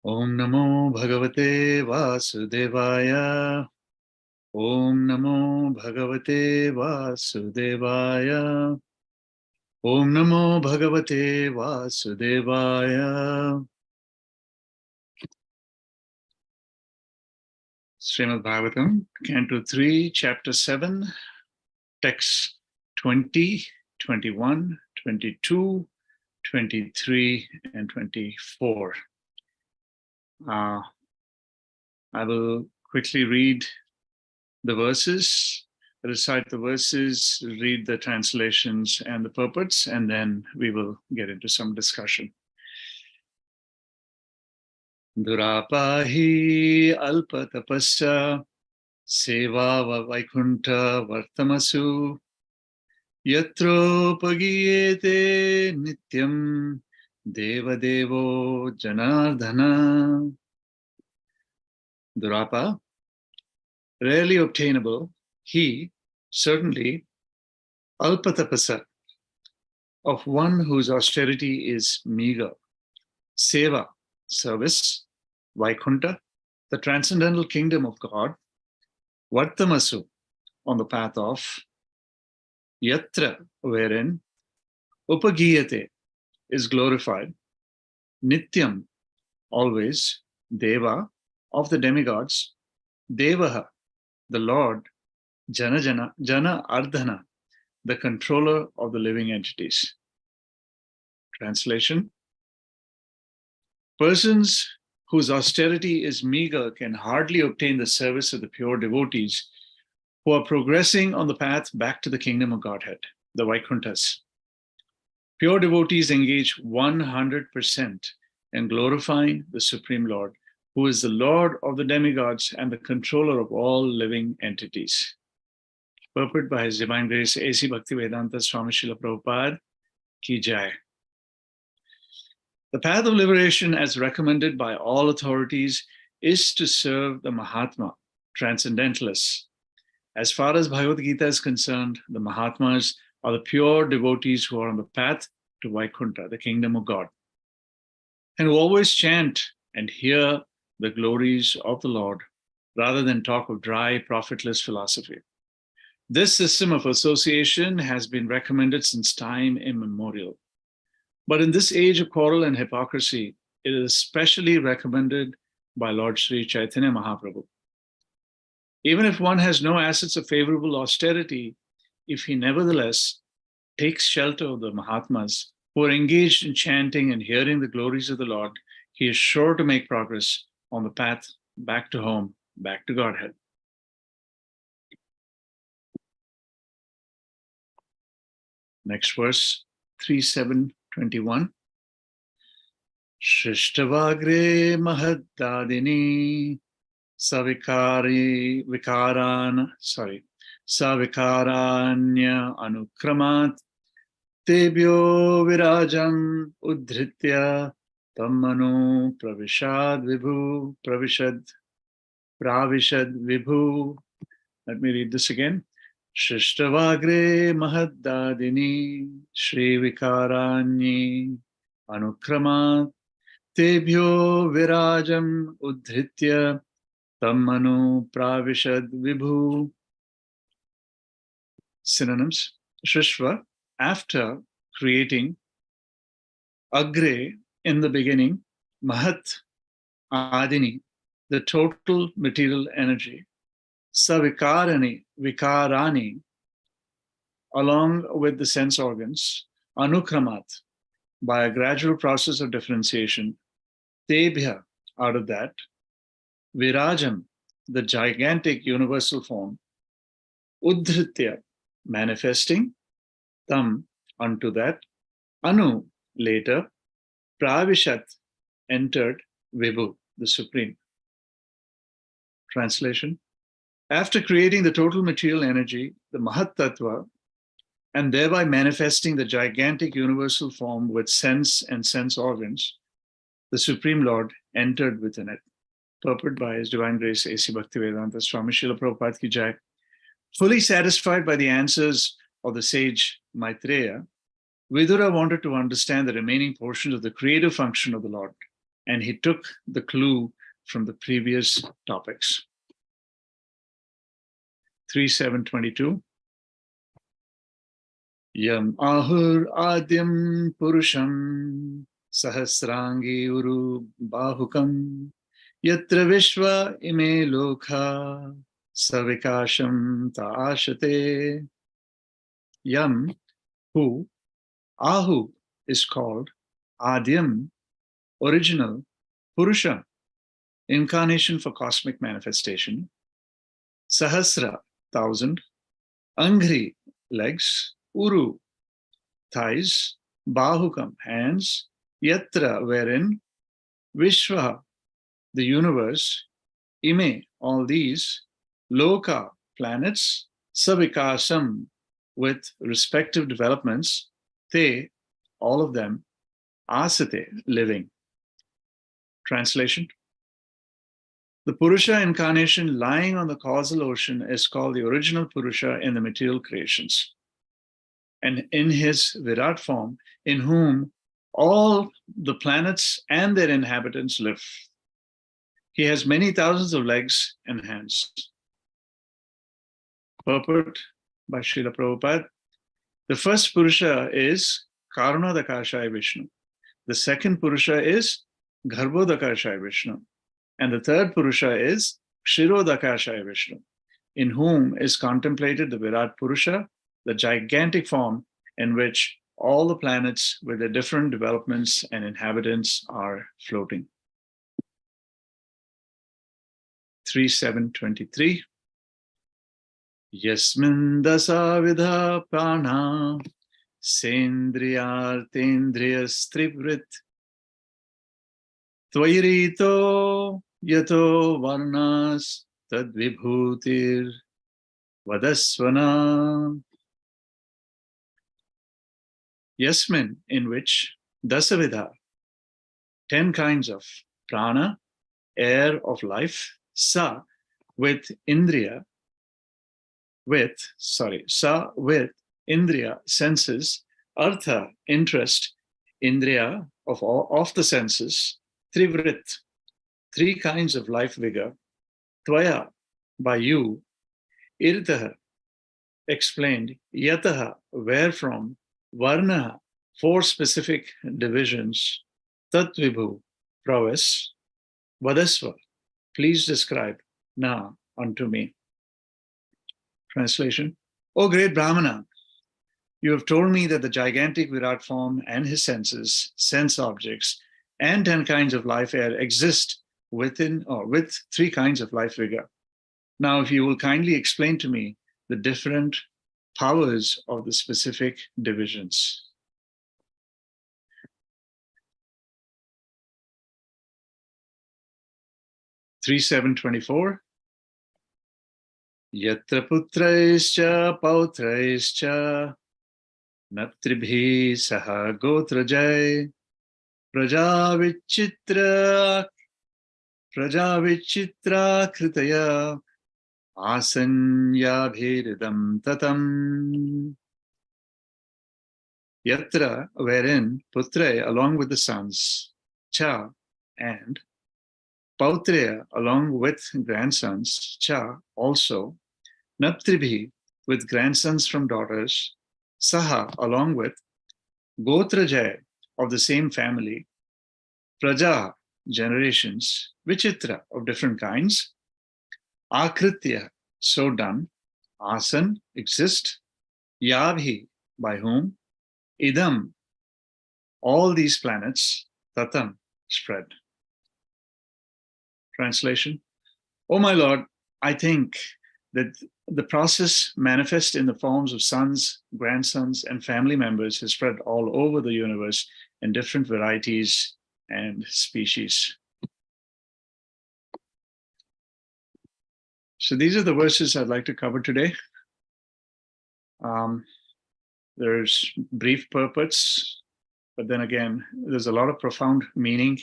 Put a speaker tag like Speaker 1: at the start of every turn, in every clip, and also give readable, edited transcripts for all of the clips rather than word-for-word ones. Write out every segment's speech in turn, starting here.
Speaker 1: Om Namo Bhagavate Vasudevaya. Om Namo Bhagavate Vasudevaya. Om Namo Bhagavate Vasudevaya. Srimad Bhagavatam, Canto 3, Chapter 7, Texts 20, 21, 22, 23, and 24. I will quickly read the verses, recite the verses, read the translations and the purports, and then we will get into some discussion. Durapahi alpa tapasya seva vaikunta vartamasu yatro pagiyete nityam devadevo janardhana. Durapa, rarely obtainable, he, certainly, alpatapasa, of one whose austerity is meager, seva, service, vaikunta, the transcendental kingdom of God, vartamasu, on the path of, yatra, wherein, upagiyate, is glorified, nityam, always, deva, of the demigods, devaha, the Lord, jana ardhana, the controller of the living entities. Translation: persons whose austerity is meager can hardly obtain the service of the pure devotees who are progressing on the path back to the kingdom of Godhead, the Vaikunthas. Pure devotees engage 100% in glorifying the Supreme Lord, who is the Lord of the demigods and the controller of all living entities. Purport by His Divine Grace A.C. Bhaktivedanta Swami Srila Prabhupada Ki Jai. The path of liberation, as recommended by all authorities, is to serve the Mahatma, transcendentalists. As far as Bhagavad Gita is concerned, the Mahatmas are the pure devotees who are on the path to Vaikuntha, the kingdom of God, and who always chant and hear the glories of the Lord, rather than talk of dry, profitless philosophy. This system of association has been recommended since time immemorial. But in this age of quarrel and hypocrisy, it is especially recommended by Lord Sri Chaitanya Mahaprabhu. Even if one has no assets of favorable austerity, if he nevertheless takes shelter of the Mahatmas who are engaged in chanting and hearing the glories of the Lord, he is sure to make progress on the path back to home, back to Godhead. Next verse, 3:7:21. Shrishtavagre mahaddadini savikaranya anukramat tebhyo virajam uddhritya tammanu pravishad vibhu. Let me read this again. Shrishtavagre mahaddadini Shri Vikaranyi Anukramat Tebhyo Virajam Uddhritya Tammanu Pravishad Vibhu. Synonyms: Shrishva, after creating; Agre, in the beginning; Mahat, Adini, the total material energy; Vikarani, along with the sense organs; Anukramat, by a gradual process of differentiation; Tebhya, out of that; Virajam, the gigantic universal form; Uddhritya, manifesting; Tam, unto that; Anu, later; Pravishat, entered; Vibhu, the Supreme. Translation: after creating the total material energy, the Mahat Tattva, and thereby manifesting the gigantic universal form with sense and sense organs, the Supreme Lord entered within it. Purport by His Divine Grace A.C. Bhaktivedanta Swami Srila Prabhupada Ki Jai. Fully satisfied by the answers of the sage Maitreya, Vidura wanted to understand the remaining portions of the creative function of the Lord. and he took the clue from the previous topics. 3.7.22. Yam ahur adyam purusham sahasrangi uru bahukam yatra vishva ime lokha savikasham taashate. Yam, who, ahu is called, adyam, original, purusha, incarnation for cosmic manifestation, sahasra, 1,000, anghri, legs, uru, thighs, bahukam, hands, yatra, wherein, vishva, the universe, ime, all these, loka, planets, savikasam, with respective developments, te, all of them, asate, living. Translation. The Purusha incarnation lying on the causal ocean is called the original Purusha in the material creations. And in his Virat form, in whom all the planets and their inhabitants live. He has many thousands of legs and hands. Purport by Srila Prabhupada. The first Purusha is Karunadakashaya Vishnu. The second Purusha is Garbhodakashaya Vishnu. And the third Purusha is Kshirodakashaya Vishnu, in whom is contemplated the Virat Purusha, the gigantic form in which all the planets with their different developments and inhabitants are floating. 3.7.23. Yasmin dasavidha prana sendriyartendriyas trivrit tvairito yato varnas tadvibhutir vadasvana. Yasmin, in which dasavidha, 10 kinds of prana, air of life, sa, with indriya, sa, with indriya, senses, artha, interest, indriya, of the senses, trivrit, 3 kinds of life vigor, tvaya, by you, irtaha, explained, yataha, wherefrom, varnaha, 4 specific divisions, tatvibhu, prowess, vadasva, please describe, na, unto me. Translation. O great Brahmana, you have told me that the gigantic Virat form and his senses, sense objects, and 10 kinds of life air exist within or with 3 kinds of life vigor. Now, if you will kindly explain to me the different powers of the specific divisions. (3.7.24). Yatra putraischa pautraischa naptribhi saha gotrajay prajavichitra kritaya asanyabhiridam tatam. Yatra, wherein, putre, along with the sons, cha, and Pautreya, along with grandsons, cha, also, Naptribhi, with grandsons from daughters, Saha, along with Gotrajaya, of the same family, Praja, generations, Vichitra, of different kinds, Akritya, so done, Asan, exist, Yabhi, by whom, Idam, all these planets, Tatam, spread. Translation. O my Lord, I think that the process manifest in the forms of sons, grandsons, and family members has spread all over the universe in different varieties and species. So these are the verses I'd like to cover today. There's brief purports, but then again, there's a lot of profound meaning,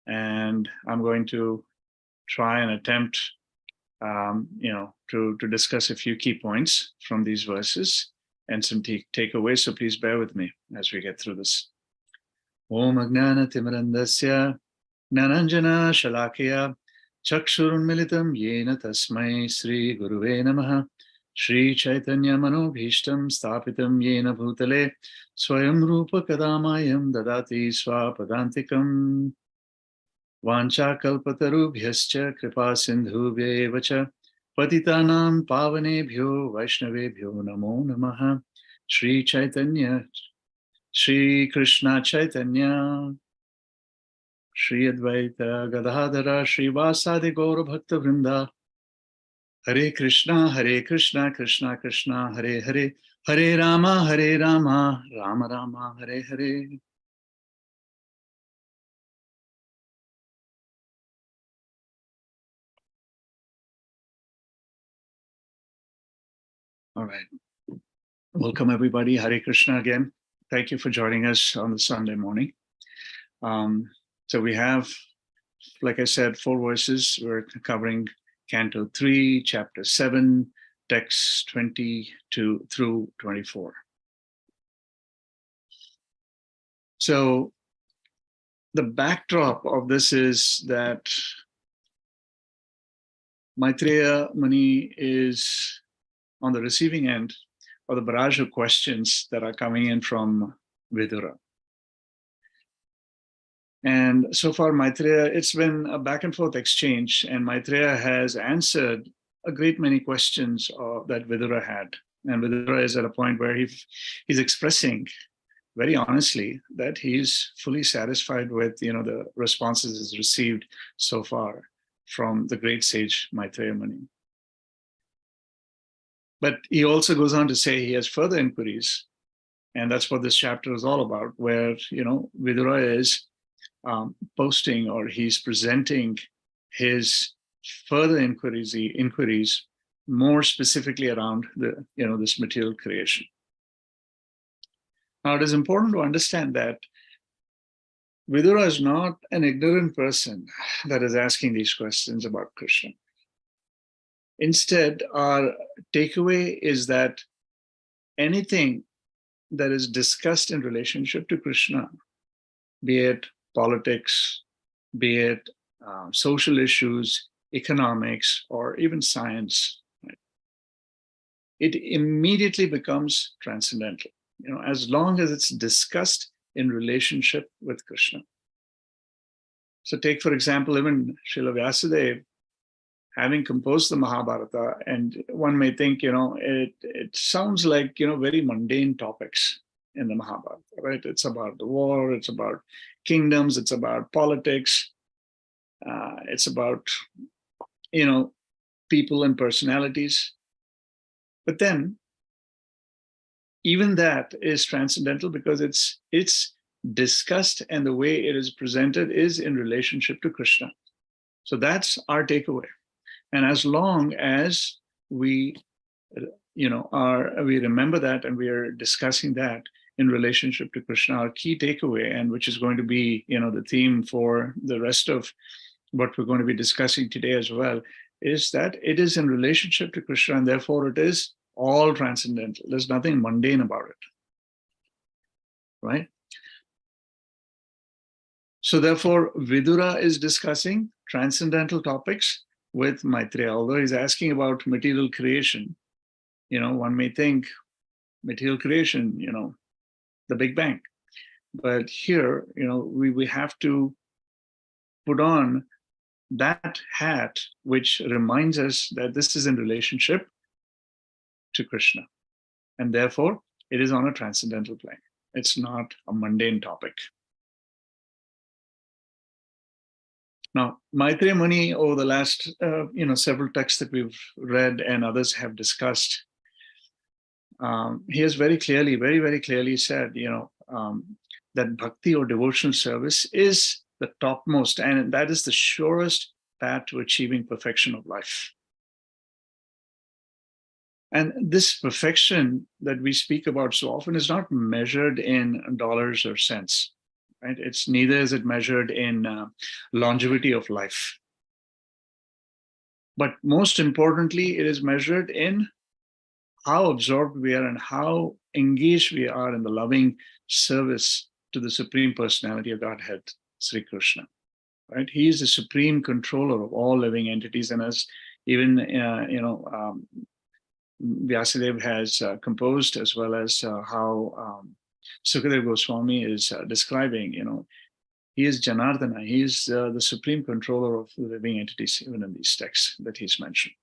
Speaker 1: and I'm going to try and attempt, to discuss a few key points from these verses and some takeaways. So please bear with me as we get through this. Om Ajnana Timirandasya Gnananjana Shalakaya Chakshurunmilitam Yena Tasmai Sri Guruve Namaha Sri Chaitanya Manobhishtam Sthapitam Yena Bhutale Swayam Rupa Kadamayam Dadati Swapadantikam Vancha Kalpatarubhyascha Kripa Sindhubhyeva cha Patitanam Pavanebhyo Vaishnavebhyo Namo Namaha Sri Chaitanya Sri Krishna Chaitanya Shri Advaita Gadadhara Shri Vasadi Gaura Bhakta Vrinda Hare Krishna Krishna Krishna Hare Hare Hare Rama Rama Rama Hare Hare. All right. Welcome everybody. Hare Krishna again. Thank you for joining us on the Sunday morning. So we have, like I said, 4 verses. We're covering Canto 3, Chapter 7, texts 22 through 24. So the backdrop of this is that Maitreya Muni is on the receiving end of the barrage of questions that are coming in from Vidura. And so far, Maitreya, it's been a back and forth exchange, and Maitreya has answered a great many questions that Vidura had. And Vidura is at a point where he's expressing very honestly that he's fully satisfied with the responses he's received so far from the great sage Maitreya Muni. But he also goes on to say he has further inquiries, and that's what this chapter is all about, where Vidura is posting, or he's presenting his further inquiries more specifically around this material creation. Now, it is important to understand that Vidura is not an ignorant person that is asking these questions about Krishna. Instead, our takeaway is that anything that is discussed in relationship to Krishna, be it politics, be it social issues, economics, or even science, right, it immediately becomes transcendental, as long as it's discussed in relationship with Krishna. So take, for example, even Srila Vyasadeva, having composed the Mahabharata, and one may think, it sounds like, very mundane topics in the Mahabharata, right? It's about the war, it's about kingdoms, it's about politics, it's about, people and personalities. But then, even that is transcendental because it's discussed, and the way it is presented is in relationship to Krishna. So that's our takeaway. And as long as we, we remember that and we are discussing that in relationship to Krishna, our key takeaway, and which is going to be, the theme for the rest of what we're going to be discussing today as well, is that it is in relationship to Krishna, and therefore it is all transcendental. There's nothing mundane about it, right? So therefore, Vidura is discussing transcendental topics with Maitreya. Although he's asking about material creation, one may think material creation, the Big Bang. But here, we have to put on that hat, which reminds us that this is in relationship to Krishna. And therefore, it is on a transcendental plane. It's not a mundane topic. Now, Maitreya Muni, over the last, several texts that we've read and others have discussed, he has very very clearly said, that bhakti or devotional service is the topmost, and that is the surest path to achieving perfection of life. And this perfection that we speak about so often is not measured in dollars or cents. Right? It's neither is it measured in longevity of life. But most importantly, it is measured in how absorbed we are and how engaged we are in the loving service to the Supreme Personality of Godhead, Sri Krishna. right? He is the supreme controller of all living entities, and as even Vyasadeva has composed, as well as how Sukadeva Goswami is describing, he is Janardana. He is the supreme controller of the living entities, even in these texts that he's mentioned.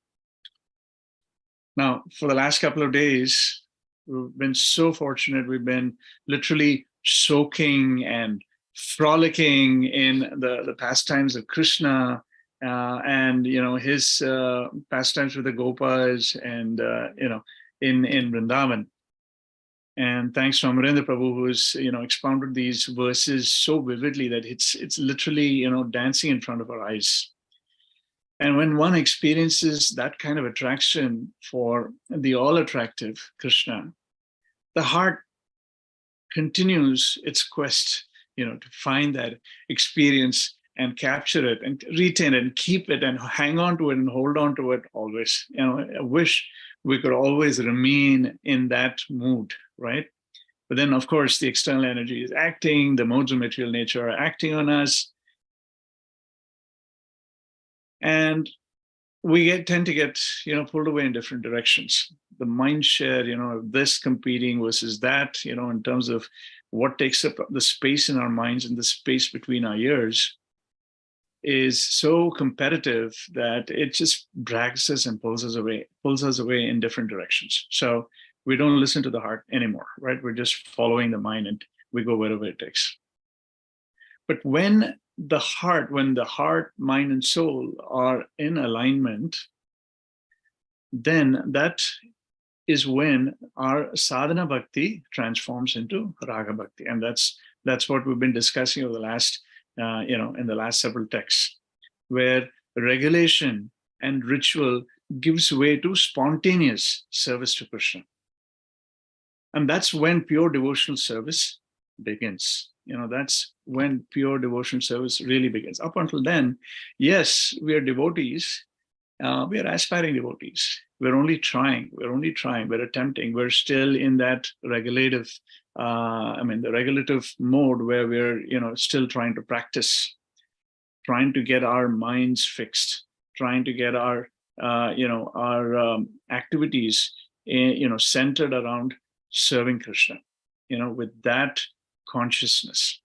Speaker 1: Now, for the last couple of days, we've been so fortunate. We've been literally soaking and frolicking in the pastimes of Krishna, and his pastimes with the Gopas, and in Vrindavan. And thanks to Amarendra Prabhu, who's expounded these verses so vividly that it's literally dancing in front of our eyes. And when one experiences that kind of attraction for the all-attractive Krishna, the heart continues its quest, to find that experience and capture it and retain it and keep it and hang on to it and hold on to it always. I wish we could always remain in that mood, right? But then, of course, the external energy is acting, the modes of material nature are acting on us. And we tend to get, pulled away in different directions. The mind share, this competing versus that, in terms of what takes up the space in our minds and the space between our ears, is so competitive that it just drags us and pulls us away in different directions. So we don't listen to the heart anymore, right? We're just following the mind and we go wherever it takes. But when the heart, mind, and soul are in alignment, then that is when our sadhana bhakti transforms into raga bhakti. And that's what we've been discussing over the last, in the last several texts, where regulation and ritual gives way to spontaneous service to Krishna. And that's when pure devotional service begins. That's when pure devotional service really begins. Up until then, yes, we are devotees. We are aspiring devotees. We're only trying. We're attempting. We're still in that regulative, the regulative mode where we're, still trying to practice, trying to get our minds fixed, trying to get our, activities, centered around serving Krishna, with that consciousness.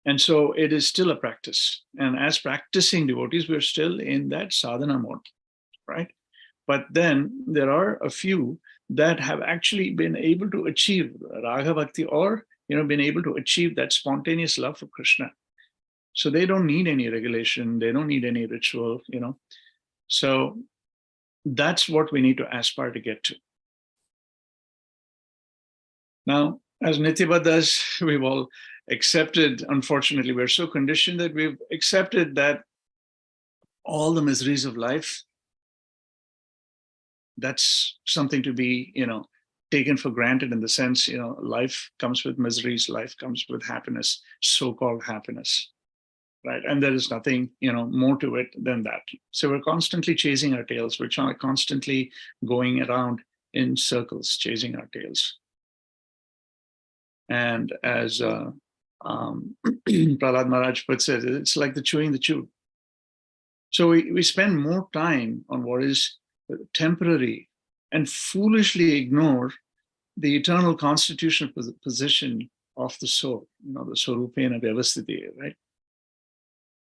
Speaker 1: And so it is still a practice. And as practicing devotees, we're still in that sadhana mode, right? But then there are a few that have actually been able to achieve raga bhakti, or, been able to achieve that spontaneous love for Krishna. So they don't need any regulation. They don't need any ritual, So that's what we need to aspire to get to. Now, as Nityabadhas, we've all accepted, unfortunately, we're so conditioned that we've accepted that all the miseries of life, that's something to be, taken for granted, in the sense, life comes with miseries, life comes with happiness, so-called happiness, right? And there is nothing, more to it than that. So we're constantly chasing our tails. We're constantly going around in circles, chasing our tails. And as Prahlad Maharaj puts it, it's like the chewing the chewed. So we spend more time on what is temporary and foolishly ignore the eternal constitutional position of the soul, the Swarupena Vyavasthiti, right?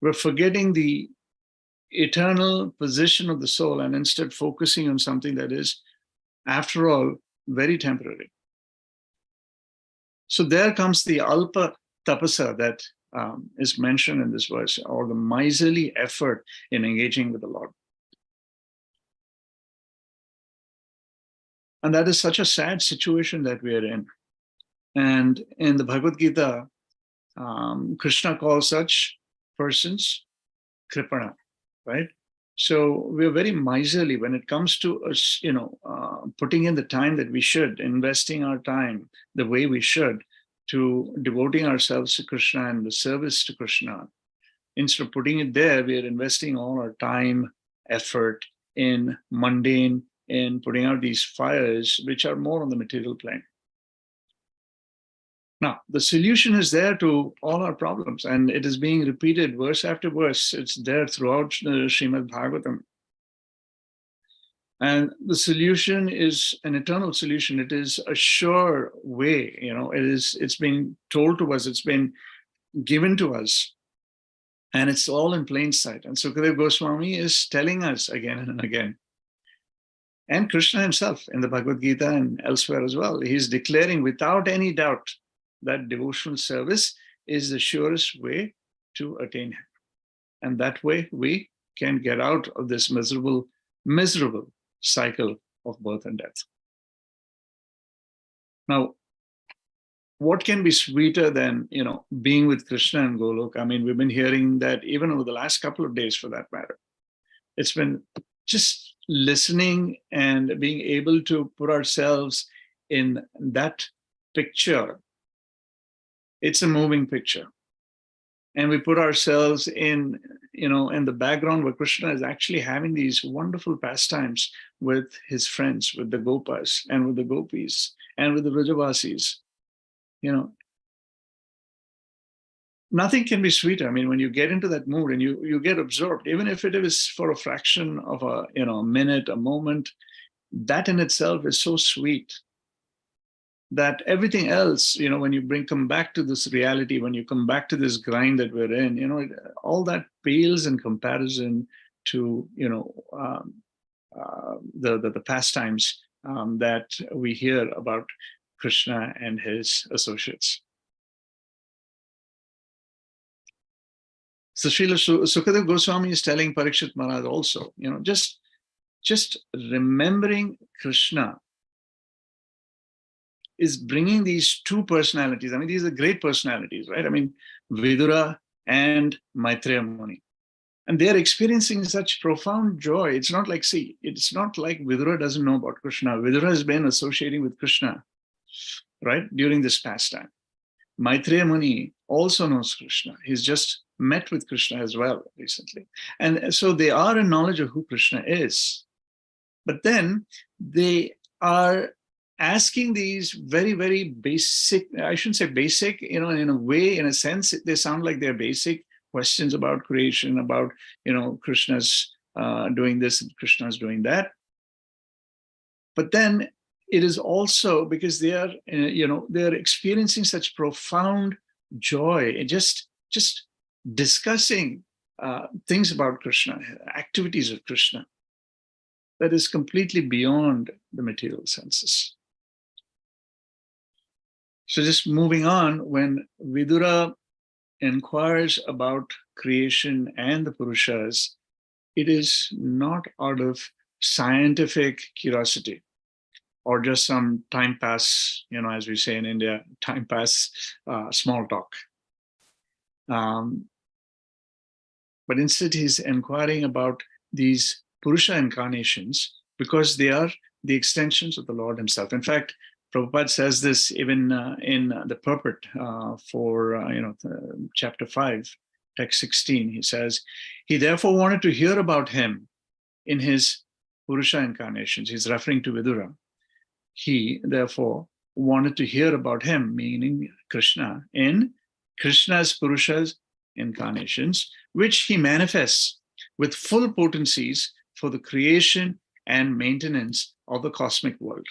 Speaker 1: We're forgetting the eternal position of the soul and instead focusing on something that is, after all, very temporary. So there comes the alpa tapasa that is mentioned in this verse, or the miserly effort in engaging with the Lord. And that is such a sad situation that we are in. And in the Bhagavad Gita, Krishna calls such persons kripana, right? So we're very miserly when it comes to us, putting in the time that we should, investing our time the way we should, to devoting ourselves to Krishna and the service to Krishna. Instead of putting it there, we are investing all our time, effort in mundane, in putting out these fires, which are more on the material plane. Now, the solution is there to all our problems, and it is being repeated verse after verse. It's there throughout Srimad Bhagavatam. And the solution is an eternal solution. It is a sure way. It's been told to us, it's been given to us, and it's all in plain sight. And Sukadeva Goswami is telling us again and again. And Krishna himself in the Bhagavad Gita and elsewhere as well, he's declaring without any doubt that devotional service is the surest way to attain him. And that way we can get out of this miserable cycle of birth and death. Now, what can be sweeter than, being with Krishna and Golok? I mean, we've been hearing that even over the last couple of days, for that matter. It's been just listening and being able to put ourselves in that picture. It's a moving picture. And we put ourselves in the background where Krishna is actually having these wonderful pastimes with his friends, with the Gopas and with the Gopis and with the Vrajavasis. Nothing can be sweeter. I mean, when you get into that mood and you get absorbed, even if it is for a fraction of a minute, a moment, that in itself is so sweet that everything else, when you come back to this reality, when you come back to this grind that we're in, all that pales in comparison to, the pastimes that we hear about Krishna and his associates. So Srila Sukadeva Goswami is telling Parikshit Maharaj also, just remembering Krishna is bringing these two personalities. I mean, these are great personalities, right? I mean, Vidura and Maitreya Muni. And they're experiencing such profound joy. It's not like Vidura doesn't know about Krishna. Vidura has been associating with Krishna, right, during this pastime. Maitreya Muni also knows Krishna. He's just met with Krishna as well recently. And so they are in knowledge of who Krishna is. But then they are asking these very, very basic, I shouldn't say basic, in a way, in a sense, they sound like they're basic questions about creation, about, Krishna's doing this, Krishna's doing that. But then it is also because they are, they're experiencing such profound joy, just discussing things about Krishna, activities of Krishna, that is completely beyond the material senses. So just moving on, when Vidura inquires about creation and the Purushas, it is not out of scientific curiosity or just some time pass, as we say in India, time pass small talk. But instead he's inquiring about these Purusha incarnations because they are the extensions of the Lord himself. In fact, Prabhupada says this even in the purport for chapter 5, text 16. He says, he therefore wanted to hear about him in his Purusha incarnations. He's referring to Vidura. He therefore wanted to hear about him, meaning Krishna, in Krishna's Purusha's incarnations, which he manifests with full potencies for the creation and maintenance of the cosmic world.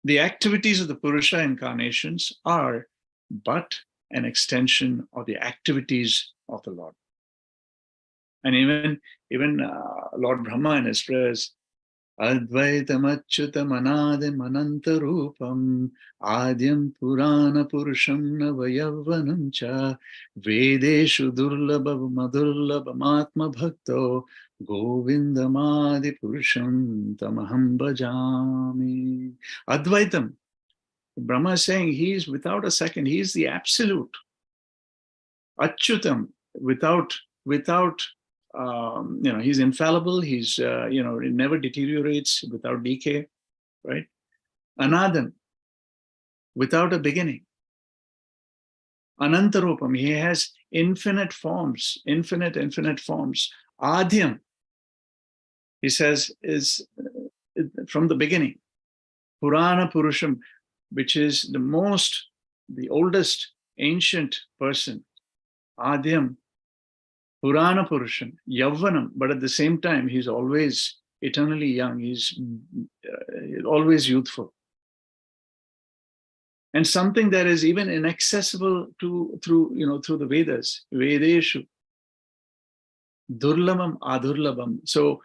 Speaker 1: The activities of the Purusha incarnations are but an extension of the activities of the Lord. And even Lord Brahma in his prayers, Advaitam Achyutam Anadim Anantarupam Adyam Purana Purusham Navayavanam Cha Vedeshu Durlabha Madurlabhamatma Bhakto Govindamadi Purusham Tamaham Bhajami. Advaitam. Brahma is saying he is without a second, he is the absolute. Achyutam, without he's infallible, he's, it never deteriorates, without decay, right? Anadam, without a beginning. Anantarupam, he has infinite forms. Adhyam, he says, is from the beginning. Purana Purusham, which is the most the oldest ancient person, Adyam, Purana Purushan, Yavvanam, but at the same time, he's always eternally young. He's always youthful. And something that is even inaccessible through the Vedas, Vedeshu, Durlabam Adurlabam. So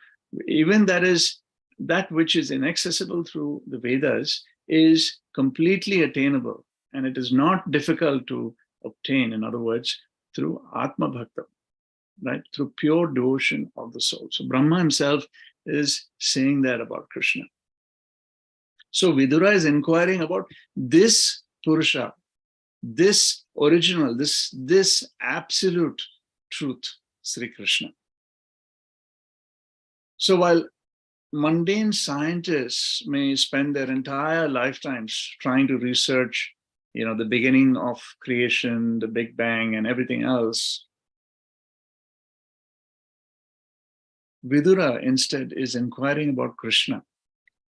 Speaker 1: even that which is inaccessible through the Vedas is completely attainable, and it is not difficult to obtain, in other words, through Atma Bhakta, right? Through pure devotion of the soul. So Brahma himself is saying that about Krishna. So Vidura is inquiring about this Purusha, this original, this absolute truth, Sri Krishna. So while mundane scientists may spend their entire lifetimes trying to research, the beginning of creation, the Big Bang, and everything else, Vidura instead is inquiring about Krishna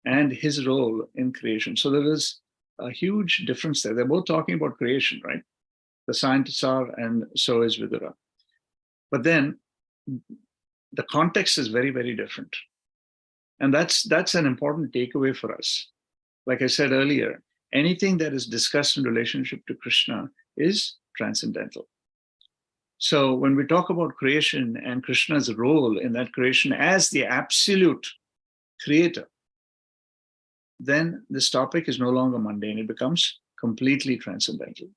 Speaker 1: and his role in creation. So there is a huge difference there. They're both talking about creation, right? The scientists are, and so is Vidura. But then the context is very, very different. And that's an important takeaway for us. Like I said earlier, anything that is discussed in relationship to Krishna is transcendental. So when we talk about creation and Krishna's role in that creation as the absolute creator, then this topic is no longer mundane. It becomes completely transcendental.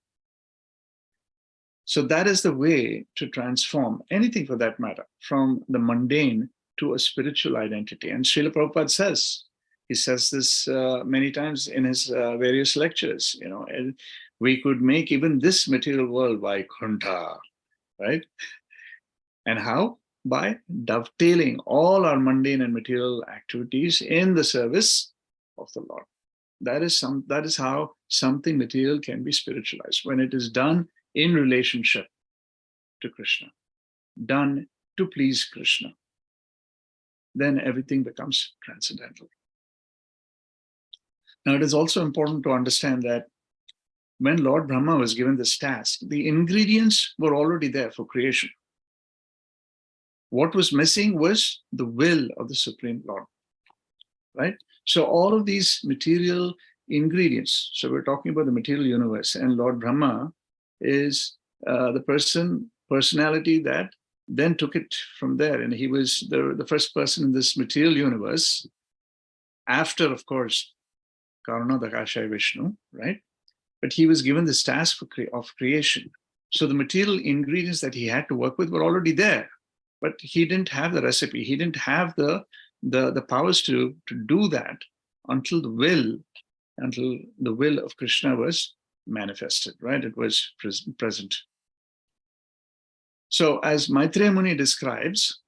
Speaker 1: So that is the way to transform anything, for that matter, from the mundane to a spiritual identity. And Srila Prabhupada says, he says this many times in his various lectures, and we could make even this material world Vaikuntha, right? And how? By dovetailing all our mundane and material activities in the service of the Lord. That is how something material can be spiritualized, when it is done in relationship to Krishna, done to please Krishna. Then everything becomes transcendental. Now, it is also important to understand that when Lord Brahma was given this task, the ingredients were already there for creation. What was missing was the will of the Supreme Lord, right? So all of these material ingredients, so we're talking about the material universe, and Lord Brahma is the personality that then took it from there. And he was the first person in this material universe, after, of course, Karuna Dakashaya Vishnu, right? But he was given this task of creation. So the material ingredients that he had to work with were already there, but he didn't have the recipe. He didn't have the powers to do that until the will of Krishna was manifested, right? It was present. So as Maitreya Muni describes,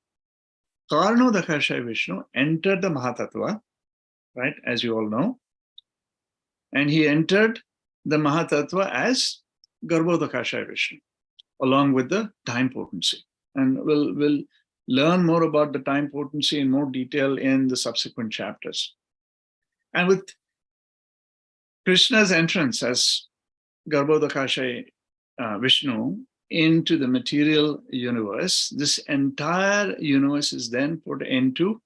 Speaker 1: Karnodakashaya Vishnu entered the Mahatattva, right, as you all know, and he entered the Mahatattva as Garbhodakashaya Vishnu, along with the time potency. And we'll learn more about the time potency in more detail in the subsequent chapters. And with Krishna's entrance as Garbhodakashaya Vishnu into the material universe, this entire universe is then put into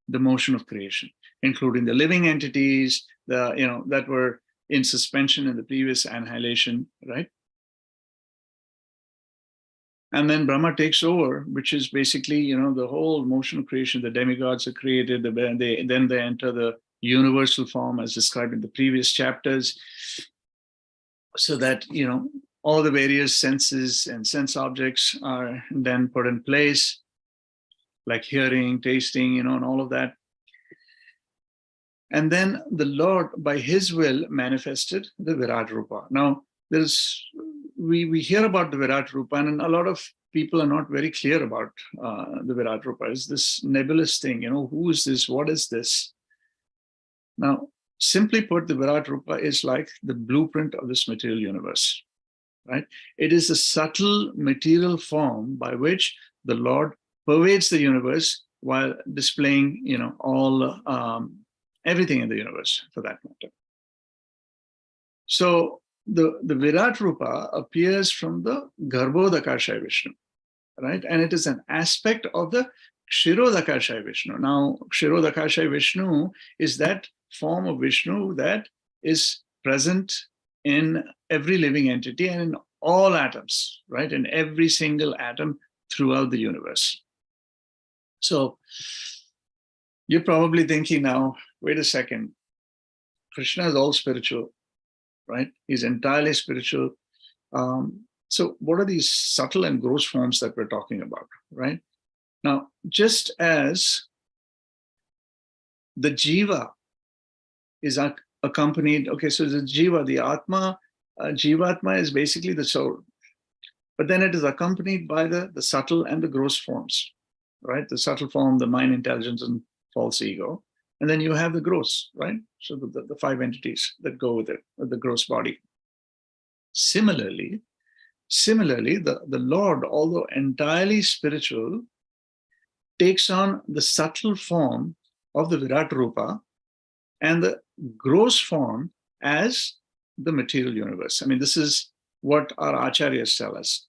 Speaker 1: the motion of creation, including the living entities, that were in suspension in the previous annihilation, right? And then Brahma takes over, which is basically, the whole motion of creation. The demigods are created, then they enter the universal form as described in the previous chapters, so that, all the various senses and sense objects are then put in place, like hearing, tasting, and all of that. And then the Lord, by his will, manifested the Virat Rupa. Now, we hear about the Virat Rupa, and a lot of people are not very clear about the Virat Rupa. It's this nebulous thing, who is this? What is this? Now, simply put, the Virat Rupa is like the blueprint of this material universe, right? It is a subtle material form by which the Lord pervades the universe while displaying, all everything in the universe, for that matter. So the Virat Rupa appears from the Garbhodakasha Vishnu, right? And it is an aspect of the Kshirodakasha Vishnu. Now, Kshirodakasha Vishnu is that form of Vishnu that is present in every living entity and in all atoms, right? In every single atom throughout the universe. So you're probably thinking now, wait a second, Krishna is all spiritual, right? He's entirely spiritual. So what are these subtle and gross forms that we're talking about, right? Now, just as the jiva is accompanied, okay, so the jiva, the atma, jivatma is basically the soul, but then it is accompanied by the subtle and the gross forms, right? The subtle form, the mind, intelligence, and false ego. And then you have the gross, right? So the five entities that go with it, with the gross body. Similarly, the Lord, although entirely spiritual, takes on the subtle form of the Virat Rupa and the gross form as the material universe. I mean, this is what our acharyas tell us.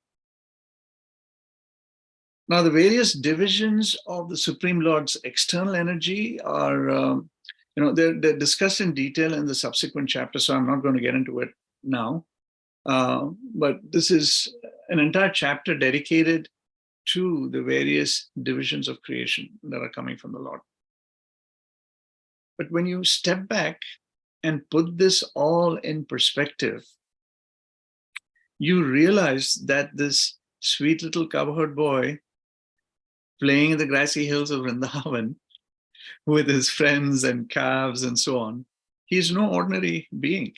Speaker 1: Now, the various divisions of the Supreme Lord's external energy are, they're discussed in detail in the subsequent chapter, so I'm not going to get into it now. But this is an entire chapter dedicated to the various divisions of creation that are coming from the Lord. But when you step back and put this all in perspective, you realize that this sweet little cowherd boy playing in the grassy hills of Vrindavan with his friends and calves and so on, he's no ordinary being,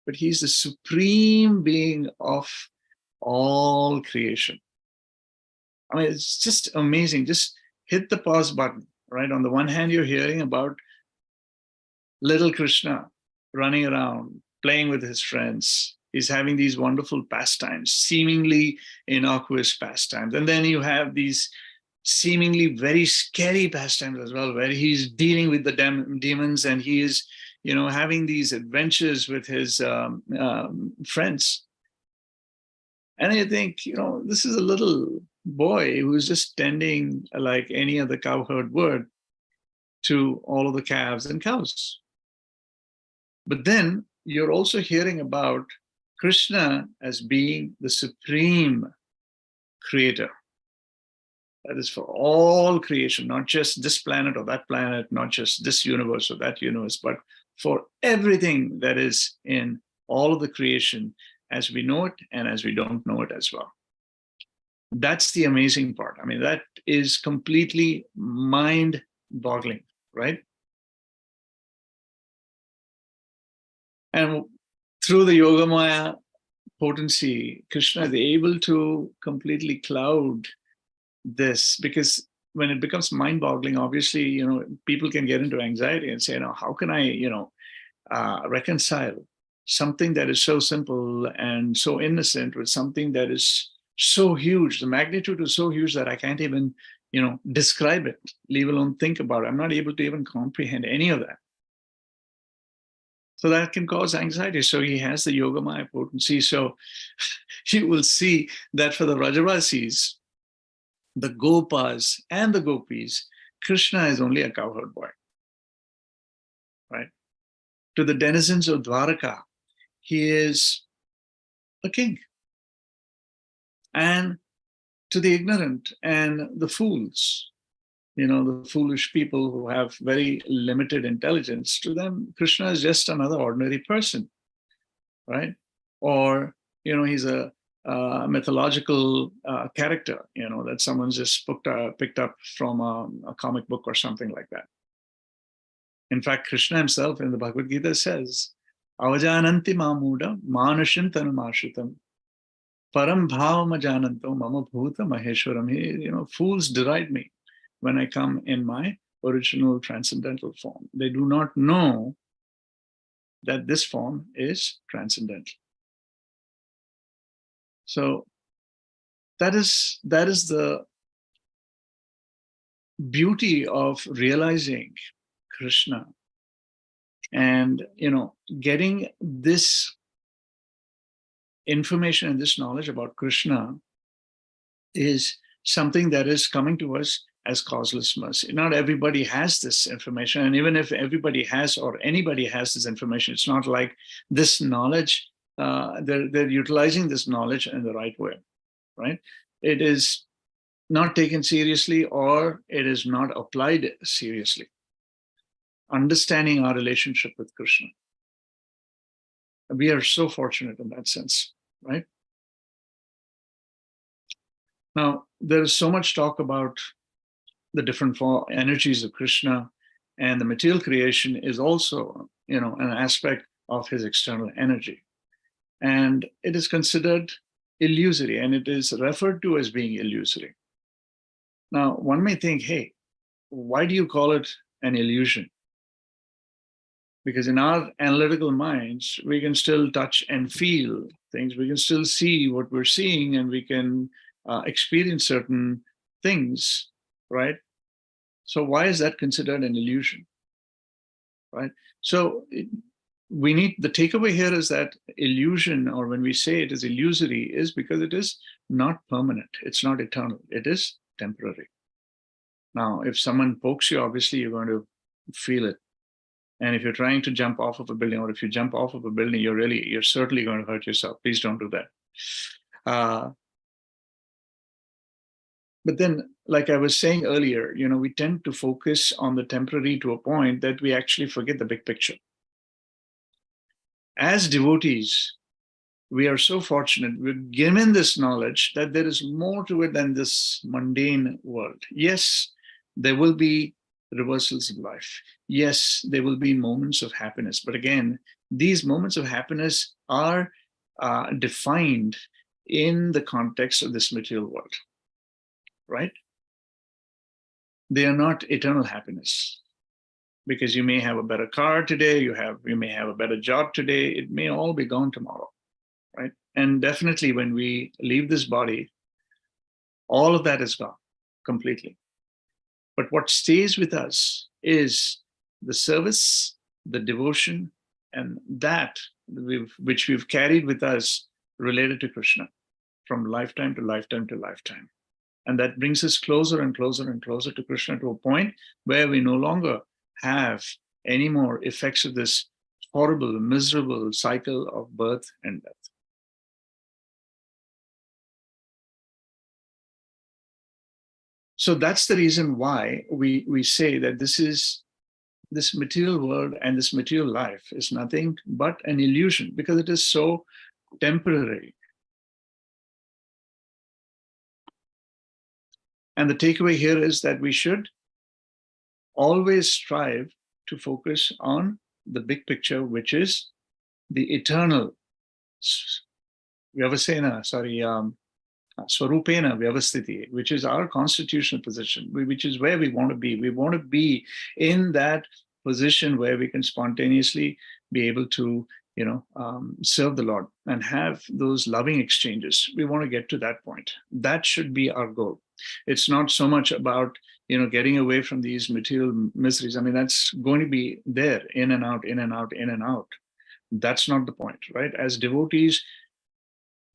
Speaker 1: but he's the supreme being of all creation. I mean, it's just amazing. Just hit the pause button, right? On the one hand, you're hearing about little Krishna running around, playing with his friends. He's having these wonderful pastimes, seemingly innocuous pastimes. And then you have these seemingly very scary pastimes as well, where he's dealing with the demons and he is, having these adventures with his friends. And you think, this is a little boy who's just tending like any other cowherd would to all of the calves and cows. But then you're also hearing about Krishna as being the supreme creator. That is for all creation, not just this planet or that planet, not just this universe or that universe, but for everything that is in all of the creation as we know it and as we don't know it as well. That's the amazing part. I mean, that is completely mind-boggling, right? And through the Yogamaya potency, Krishna is able to completely cloud this, because when it becomes mind-boggling, obviously, people can get into anxiety and say, how can I, reconcile something that is so simple and so innocent with something that is so huge? The magnitude is so huge that I can't even, describe it, leave alone think about it. I'm not able to even comprehend any of that. So that can cause anxiety. So he has the Yogamaya potency. So you will see that for the Vrajavasis, the Gopas and the Gopis, Krishna is only a cowherd boy, right? To the denizens of Dwaraka, he is a king. And to the ignorant and the fools, the foolish people who have very limited intelligence, to them, Krishna is just another ordinary person, right? Or, he's a mythological character, that someone's just picked up from a comic book or something like that. In fact, Krishna himself in the Bhagavad Gita says, Avajananti mamuda manushin tanumashritam param bhavam ajananto mama bhuta maheshwaram. Fools deride me when I come in my original transcendental form. They do not know that this form is transcendental. So that is the beauty of realizing Krishna and, getting this information and this knowledge about Krishna is something that is coming to us as causeless mercy. Not everybody has this information. And even if everybody has or anybody has this information, it's not like this knowledge, they're utilizing this knowledge in the right way, right? It is not taken seriously or it is not applied seriously. Understanding our relationship with Krishna. We are so fortunate in that sense, right? Now, there is so much talk about the different energies of Krishna, and the material creation is also, an aspect of his external energy. And it is considered illusory, and it is referred to as being illusory. Now, one may think, hey, why do you call it an illusion? Because in our analytical minds, we can still touch and feel things. We can still see what we're seeing, and we can experience certain things, right? So why is that considered an illusion, right? So the takeaway here is that illusion, or when we say it is illusory, is because it is not permanent. It's not eternal. It is temporary. Now, if someone pokes you, obviously you're going to feel it. And if you're trying to jump off of a building, or if you jump off of a building, you're certainly going to hurt yourself. Please don't do that. But then, like I was saying earlier, we tend to focus on the temporary to a point that we actually forget the big picture. As devotees, we are so fortunate. We're given this knowledge that there is more to it than this mundane world. Yes, there will be reversals of life. Yes, there will be moments of happiness. But again, these moments of happiness are defined in the context of this material world, right? They are not eternal happiness, because you may have a better car today, you may have a better job today, it may all be gone tomorrow, right? And definitely when we leave this body, all of that is gone completely. But what stays with us is the service, the devotion, and that which we've carried with us related to Krishna from lifetime to lifetime to lifetime. And that brings us closer and closer and closer to Krishna, to a point where we no longer have any more effects of this horrible, miserable cycle of birth and death. So that's the reason why we say that this material world and this material life is nothing but an illusion, because it is so temporary. And the takeaway here is that we should always strive to focus on the big picture, which is the eternal Swarupena Vyavasthiti, which is our constitutional position, which is where we want to be. We want to be in that position where we can spontaneously be able to, serve the Lord and have those loving exchanges. We want to get to that point. That should be our goal. It's not so much about, getting away from these material miseries. I mean, that's going to be there, in and out, in and out, in and out. That's not the point, right? As devotees,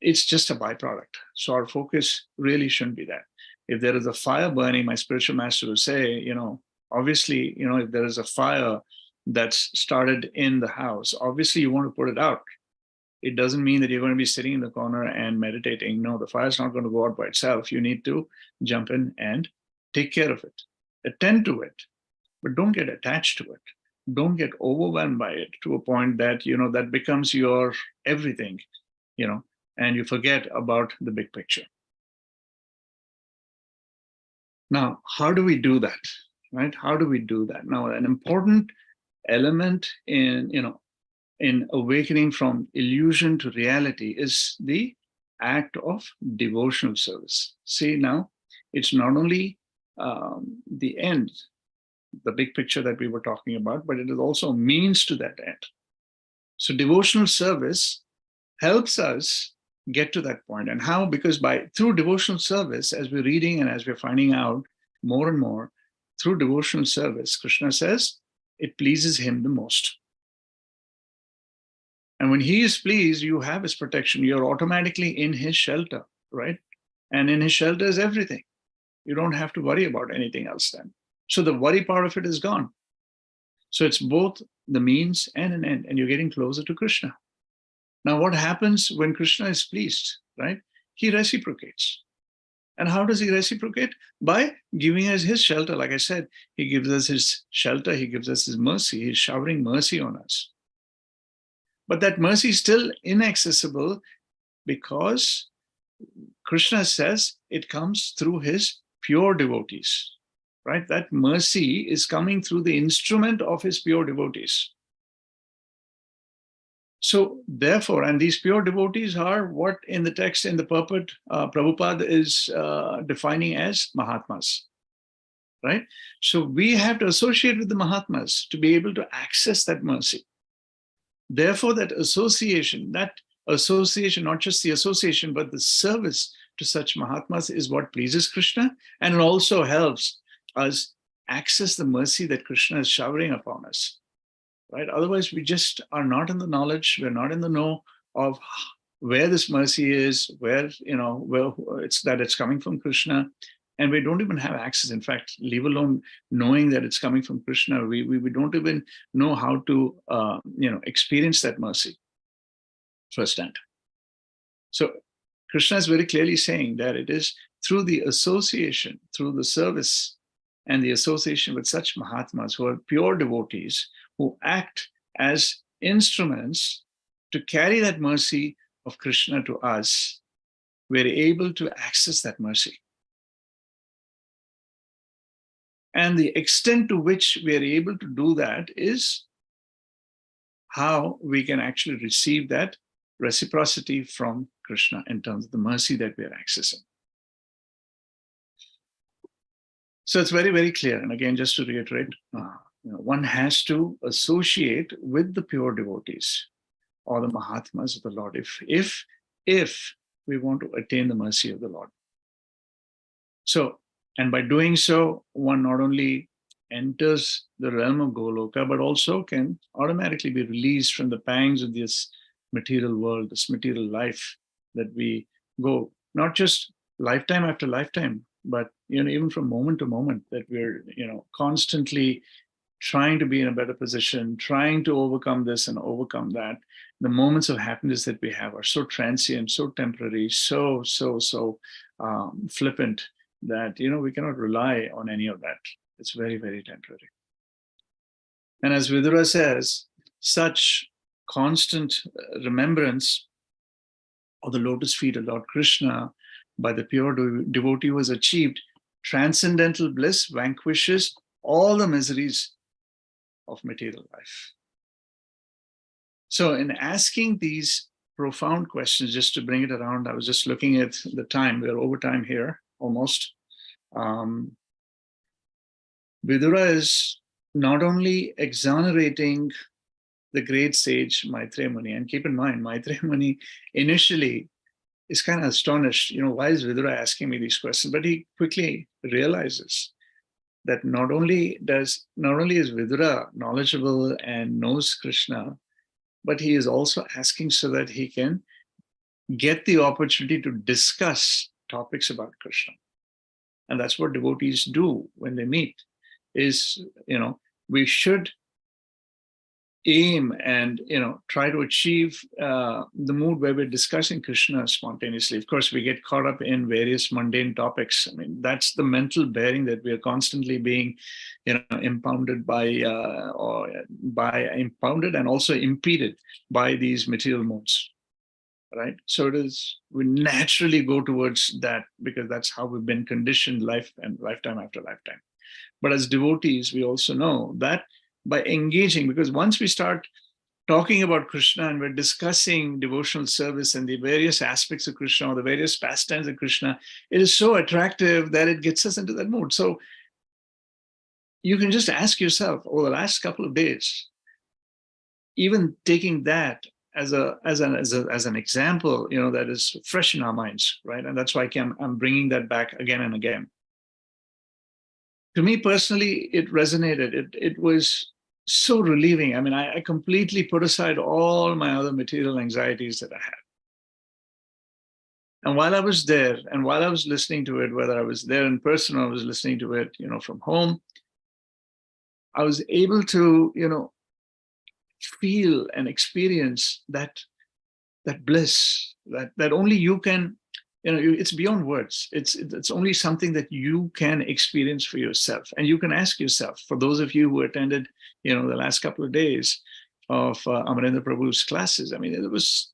Speaker 1: it's just a byproduct. So our focus really shouldn't be that. If there is a fire burning, my spiritual master will say, obviously, if there is a fire that's started in the house, obviously you want to put it out. It doesn't mean that you're going to be sitting in the corner and meditating. No, the fire's not going to go out by itself. You need to jump in and take care of it, attend to it, but don't get attached to it. Don't get overwhelmed by it to a point that, that becomes your everything, and you forget about the big picture. Now, how do we do that, right? How do we do that? Now, an important element in awakening from illusion to reality is the act of devotional service. See, now, it's not only the end, the big picture that we were talking about, but it is also means to that end. So devotional service helps us get to that point. And how? Because through devotional service, as we're reading and as we're finding out more and more, through devotional service, Krishna says it pleases him the most. And when he is pleased, you have his protection. You're automatically in his shelter, right? And in his shelter is everything. You don't have to worry about anything else then. So the worry part of it is gone. So it's both the means and an end, and you're getting closer to Krishna. Now, what happens when Krishna is pleased, right? He reciprocates. And how does he reciprocate? By giving us his shelter. Like I said, he gives us his shelter, he gives us his mercy, he's showering mercy on us. But that mercy is still inaccessible because Krishna says it comes through his pure devotees, right? That mercy is coming through the instrument of his pure devotees. So therefore, and these pure devotees are what in the text, in the purport, Prabhupada is defining as Mahatmas, right? So we have to associate with the Mahatmas to be able to access that mercy. Therefore, that association, not just the association, but the service to such Mahatmas is what pleases Krishna, and it also helps us access the mercy that Krishna is showering upon us. Right? Otherwise, we just are not in the knowledge, we're not in the know of where this mercy is, where it's coming from Krishna, and we don't even have access. In fact, leave alone knowing that it's coming from Krishna, we don't even know how to experience that mercy firsthand. So Krishna is very clearly saying that it is through the association, through the service and the association with such Mahatmas who are pure devotees, who act as instruments to carry that mercy of Krishna to us, we're able to access that mercy. And the extent to which we are able to do that is how we can actually receive that reciprocity from Krishna in terms of the mercy that we are accessing. So it's very, very clear. And again, just to reiterate, one has to associate with the pure devotees or the Mahatmas of the Lord if we want to attain the mercy of the Lord. So, and by doing so, one not only enters the realm of Goloka, but also can automatically be released from the pangs of this material world, this material life that we go, not just lifetime after lifetime, but even from moment to moment, that we're constantly trying to be in a better position, trying to overcome this and overcome that. The moments of happiness that we have are so transient, so temporary, so flippant that we cannot rely on any of that. It's very, very temporary. And as Vidura says, such constant remembrance of the lotus feet of Lord Krishna by the pure devotee who has achieved transcendental bliss vanquishes all the miseries of material life. So in asking these profound questions, just to bring it around, I was just looking at the time, we're over time here, almost. Vidura is not only exonerating the great sage Maitreya Muni, and keep in mind, Maitreya Muni initially is kind of astonished, why is Vidura asking me these questions? But he quickly realizes that not only is Vidura knowledgeable and knows Krishna, but he is also asking so that he can get the opportunity to discuss topics about Krishna. And that's what devotees do when they meet, is, we should aim and try to achieve the mood where we're discussing Krishna spontaneously. Of course, we get caught up in various mundane topics. I mean, that's the mental bearing that we are constantly being impounded by impounded and also impeded by these material modes, right? So we naturally go towards that because that's how we've been conditioned lifetime after lifetime. But as devotees, we also know that by engaging, because once we start talking about Krishna and we're discussing devotional service and the various aspects of Krishna or the various pastimes of Krishna, it is so attractive that it gets us into that mood. So you can just ask yourself over the last couple of days, even taking that as an example, that is fresh in our minds, right? And that's why I'm bringing that back again and again. To me personally, it resonated. It was so relieving. I mean, I completely put aside all my other material anxieties that I had. And while I was there, and while I was listening to it, whether I was there in person or I was listening to it, from home, I was able to, feel and experience that bliss that only you can. It's beyond words. It's only something that you can experience for yourself, and you can ask yourself. For those of you who attended, the last couple of days of Amarendra Prabhu's classes, I mean, it was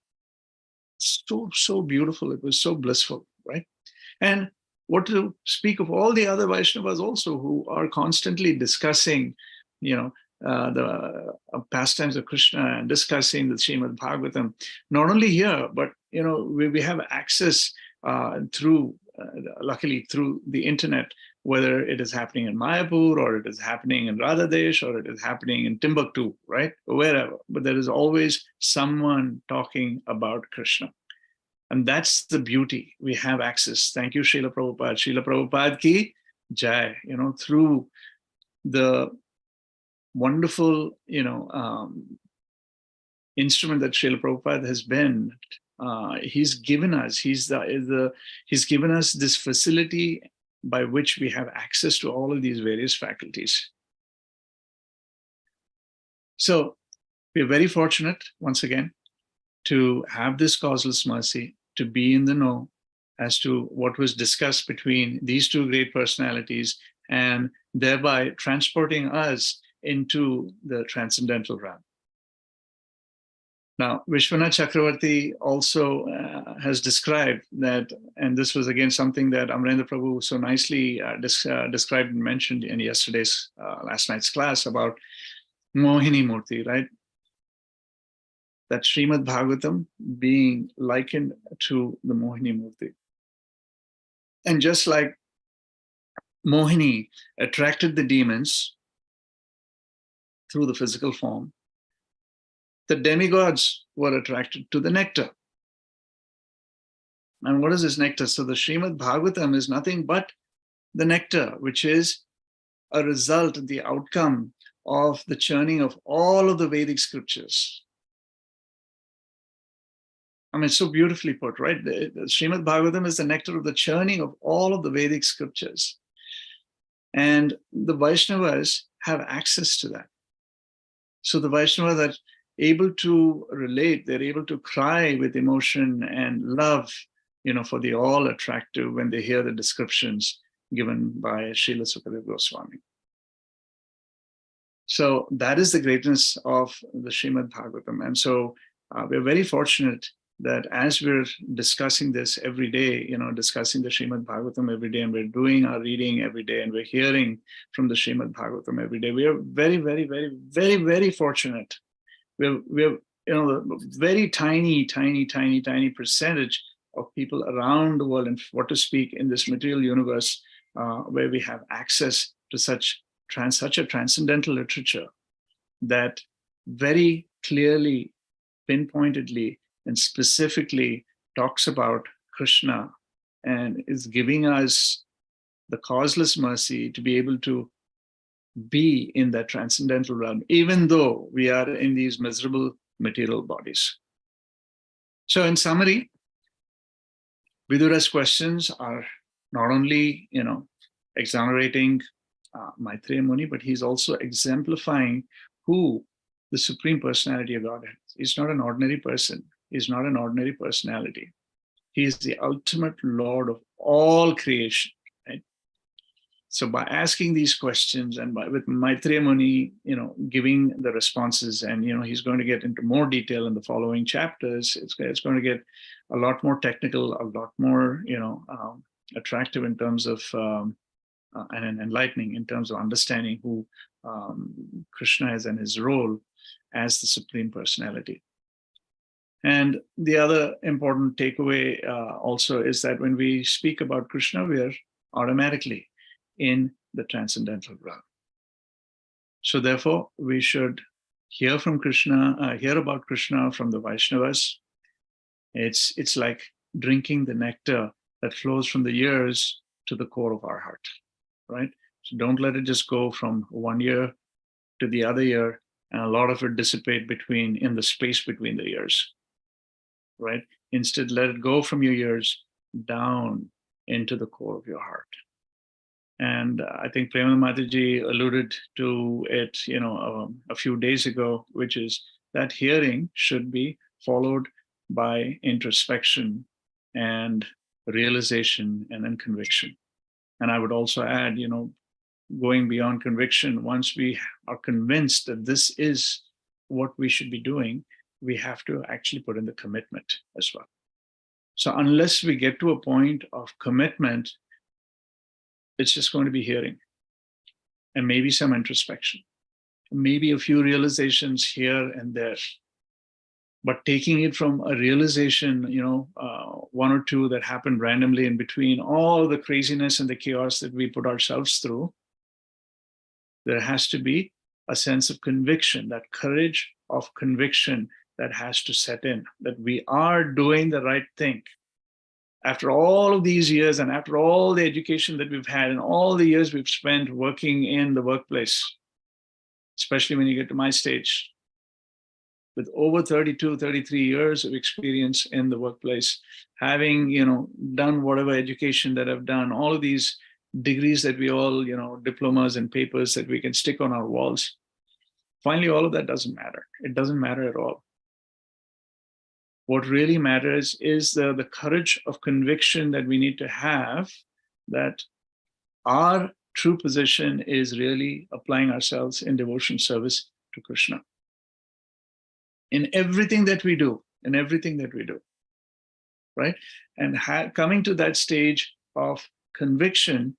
Speaker 1: so beautiful. It was so blissful, right? And what to speak of all the other Vaishnavas also who are constantly discussing, the pastimes of Krishna and discussing the Srimad Bhagavatam, not only here, but, we have access through, luckily through the internet, whether it is happening in Mayapur or it is happening in Radhadesh or it is happening in Timbuktu, right? Wherever. But there is always someone talking about Krishna. And that's the beauty. We have access. Thank you, Srila Prabhupada. Srila Prabhupada ki jai, through the wonderful, instrument that Srila Prabhupada has been. He's given us, he's given us this facility by which we have access to all of these various faculties. So we're very fortunate, once again, to have this causeless mercy, to be in the know as to what was discussed between these two great personalities, and thereby transporting us into the transcendental realm. Now, Vishwanath Chakravarti also has described that, and this was again something that Amarendra Prabhu so nicely described and mentioned in yesterday's, last night's class about Mohini Murti, right? That Srimad Bhagavatam being likened to the Mohini Murti. And just like Mohini attracted the demons through the physical form, the demigods were attracted to the nectar. And what is this nectar? So the Srimad Bhagavatam is nothing but the nectar, which is a result, the outcome of the churning of all of the Vedic scriptures. I mean, it's so beautifully put, right? The Srimad Bhagavatam is the nectar of the churning of all of the Vedic scriptures. And the Vaishnavas have access to that. So the Vaishnavas are able to relate, they're able to cry with emotion and love, for the all attractive when they hear the descriptions given by Srila Sukadeva Goswami. So that is the greatness of the Srimad Bhagavatam. And so we're very fortunate that as we're discussing this every day, discussing the Srimad Bhagavatam every day, and we're doing our reading every day, and we're hearing from the Srimad Bhagavatam every day, we are very, very, very, very, very fortunate. We're a very tiny percentage of people around the world, and what to speak in this material universe, where we have access to such a transcendental literature that very clearly, pinpointedly, and specifically talks about Krishna and is giving us the causeless mercy to be able to be in that transcendental realm, even though we are in these miserable material bodies. So in summary, Vidura's questions are not only, exonerating Maitreya Muni, but he's also exemplifying who the Supreme Personality of Godhead is. He's not an ordinary person. He's not an ordinary personality. He is the ultimate Lord of all creation. Right? So by asking these questions and with Maitreya Muni, giving the responses, and he's going to get into more detail in the following chapters. It's going to get a lot more technical, a lot more attractive in terms of and enlightening in terms of understanding who Krishna is and his role as the Supreme Personality. And the other important takeaway also is that when we speak about Krishna, we are automatically in the transcendental realm. So therefore, we should hear from Krishna, hear about Krishna from the Vaishnavas. It's like drinking the nectar that flows from the ears to the core of our heart, right? So don't let it just go from one ear to the other ear, and a lot of it dissipate in the space between the ears, right? Instead, let it go from your ears down into the core of your heart. And I think Prema Mataji alluded to it, a few days ago, which is that hearing should be followed by introspection and realization and then conviction. And I would also add, going beyond conviction, once we are convinced that this is what we should be doing, we have to actually put in the commitment as well. So unless we get to a point of commitment, it's just going to be hearing and maybe some introspection, maybe a few realizations here and there. But taking it from a realization, one or two that happened randomly in between all the craziness and the chaos that we put ourselves through, there has to be a sense of conviction, that courage of conviction that has to set in, that we are doing the right thing. After all of these years and after all the education that we've had and all the years we've spent working in the workplace, especially when you get to my stage, with over 32, 33 years of experience in the workplace, having, done whatever education that I've done, all of these degrees that we all, diplomas and papers that we can stick on our walls. Finally, all of that doesn't matter. It doesn't matter at all. What really matters is the courage of conviction that we need to have, that our true position is really applying ourselves in devotion service to Krishna. In everything that we do, right? And coming to that stage of conviction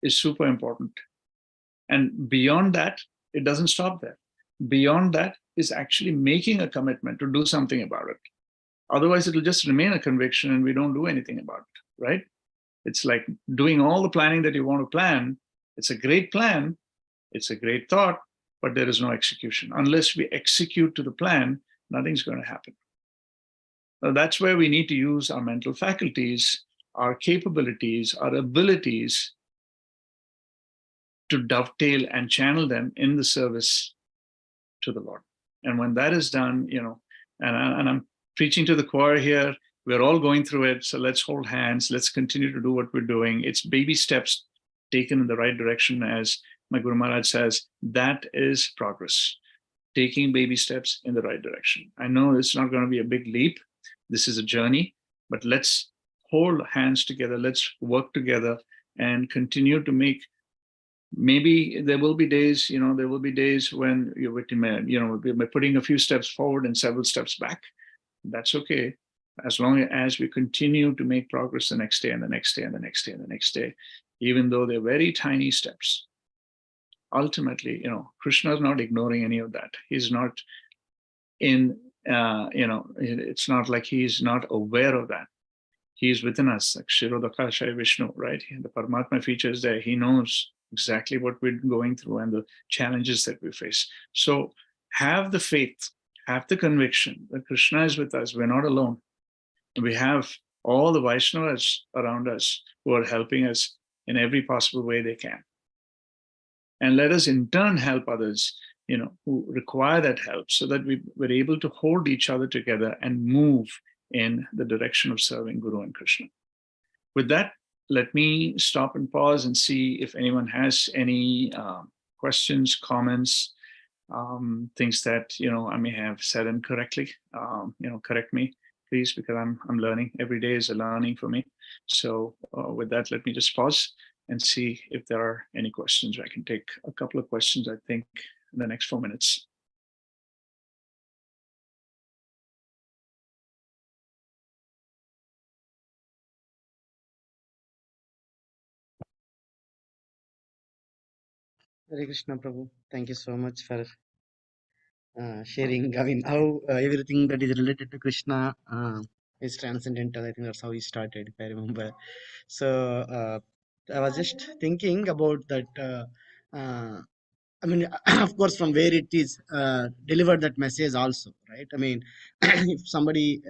Speaker 1: is super important. And beyond that, it doesn't stop there. Beyond that is actually making a commitment to do something about it. Otherwise, it'll just remain a conviction and we don't do anything about it, right? It's like doing all the planning that you want to plan. It's a great plan. It's a great thought, but there is no execution. Unless we execute to the plan, nothing's going to happen. Now, that's where we need to use our mental faculties, our capabilities, our abilities to dovetail and channel them in the service to the Lord. And when that is done, and I'm preaching to the choir here, we're all going through it. So let's hold hands. Let's continue to do what we're doing. It's baby steps taken in the right direction. As my Guru Maharaj says, that is progress. Taking baby steps in the right direction. I know it's not going to be a big leap. This is a journey, but let's hold hands together. Let's work together and continue to make. Maybe there will be days, when we're putting a few steps forward and several steps back. That's okay, as long as we continue to make progress the next day and the next day and the next day and the next day, even though they're very tiny steps. Ultimately, Krishna is not ignoring any of that. He's not it's not like he's not aware of that. He's within us, like Shirodakashaya Vishnu, right? The Paramatma feature is there. He knows exactly what we're going through and the challenges that we face. So have the faith, have the conviction that Krishna is with us. We're not alone. We have all the Vaishnavas around us who are helping us in every possible way they can. And let us in turn help others, who require that help, so that we're able to hold each other together and move in the direction of serving Guru and Krishna. With that, let me stop and pause and see if anyone has any questions, comments, things that I may have said incorrectly. Correct me, please, because I'm learning. Every day is a learning for me. So with that, let me just pause and see if there are any questions. I can take a couple of questions, I think, in the next 4 minutes.
Speaker 2: Hare Krishna, Prabhu. Thank you so much for sharing. I mean, how everything that is related to Krishna is transcendental. I think that's how he started, if I remember. So I was just thinking about that. I mean, of course, from where it is delivered that message also, right? I mean, if somebody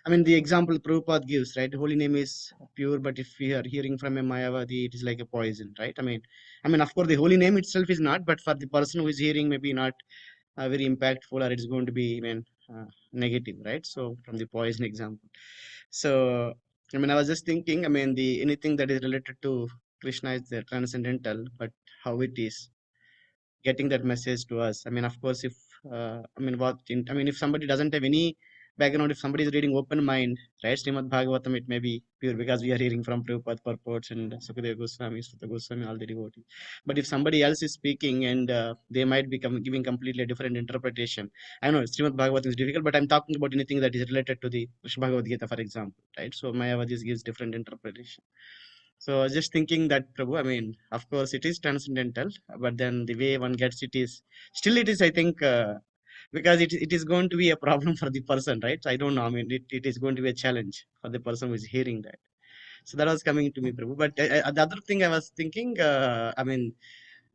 Speaker 2: I mean, the example Prabhupada gives, right? The holy name is pure, but if we are hearing from a Mayavadi, it is like a poison, right? I mean, of course, the holy name itself is not, but for the person who is hearing, maybe not very impactful, or it's going to be even negative, right? So, from the poison example. So, I mean, I was just thinking, I mean, the anything that is related to Krishna is the transcendental, but how it is getting that message to us. I mean, of course, if if somebody doesn't have any background, if somebody is reading open mind, right, Srimad Bhagavatam, it may be pure because we are hearing from Prabhupada purports and Sukadeva Goswami, Sutta Goswami, all the devotees. But if somebody else is speaking and they might be giving completely a different interpretation. I know Srimad Bhagavatam is difficult, but I'm talking about anything that is related to the Bhagavad Gita, for example, right? So Mayavadis gives different interpretation. So I was just thinking that Prabhu, I mean, of course it is transcendental, but then the way one gets it is still it is, I think, because it is going to be a problem for the person, right? I don't know. I mean, it is going to be a challenge for the person who is hearing that. So that was coming to me, Prabhu. But the other thing I was thinking, when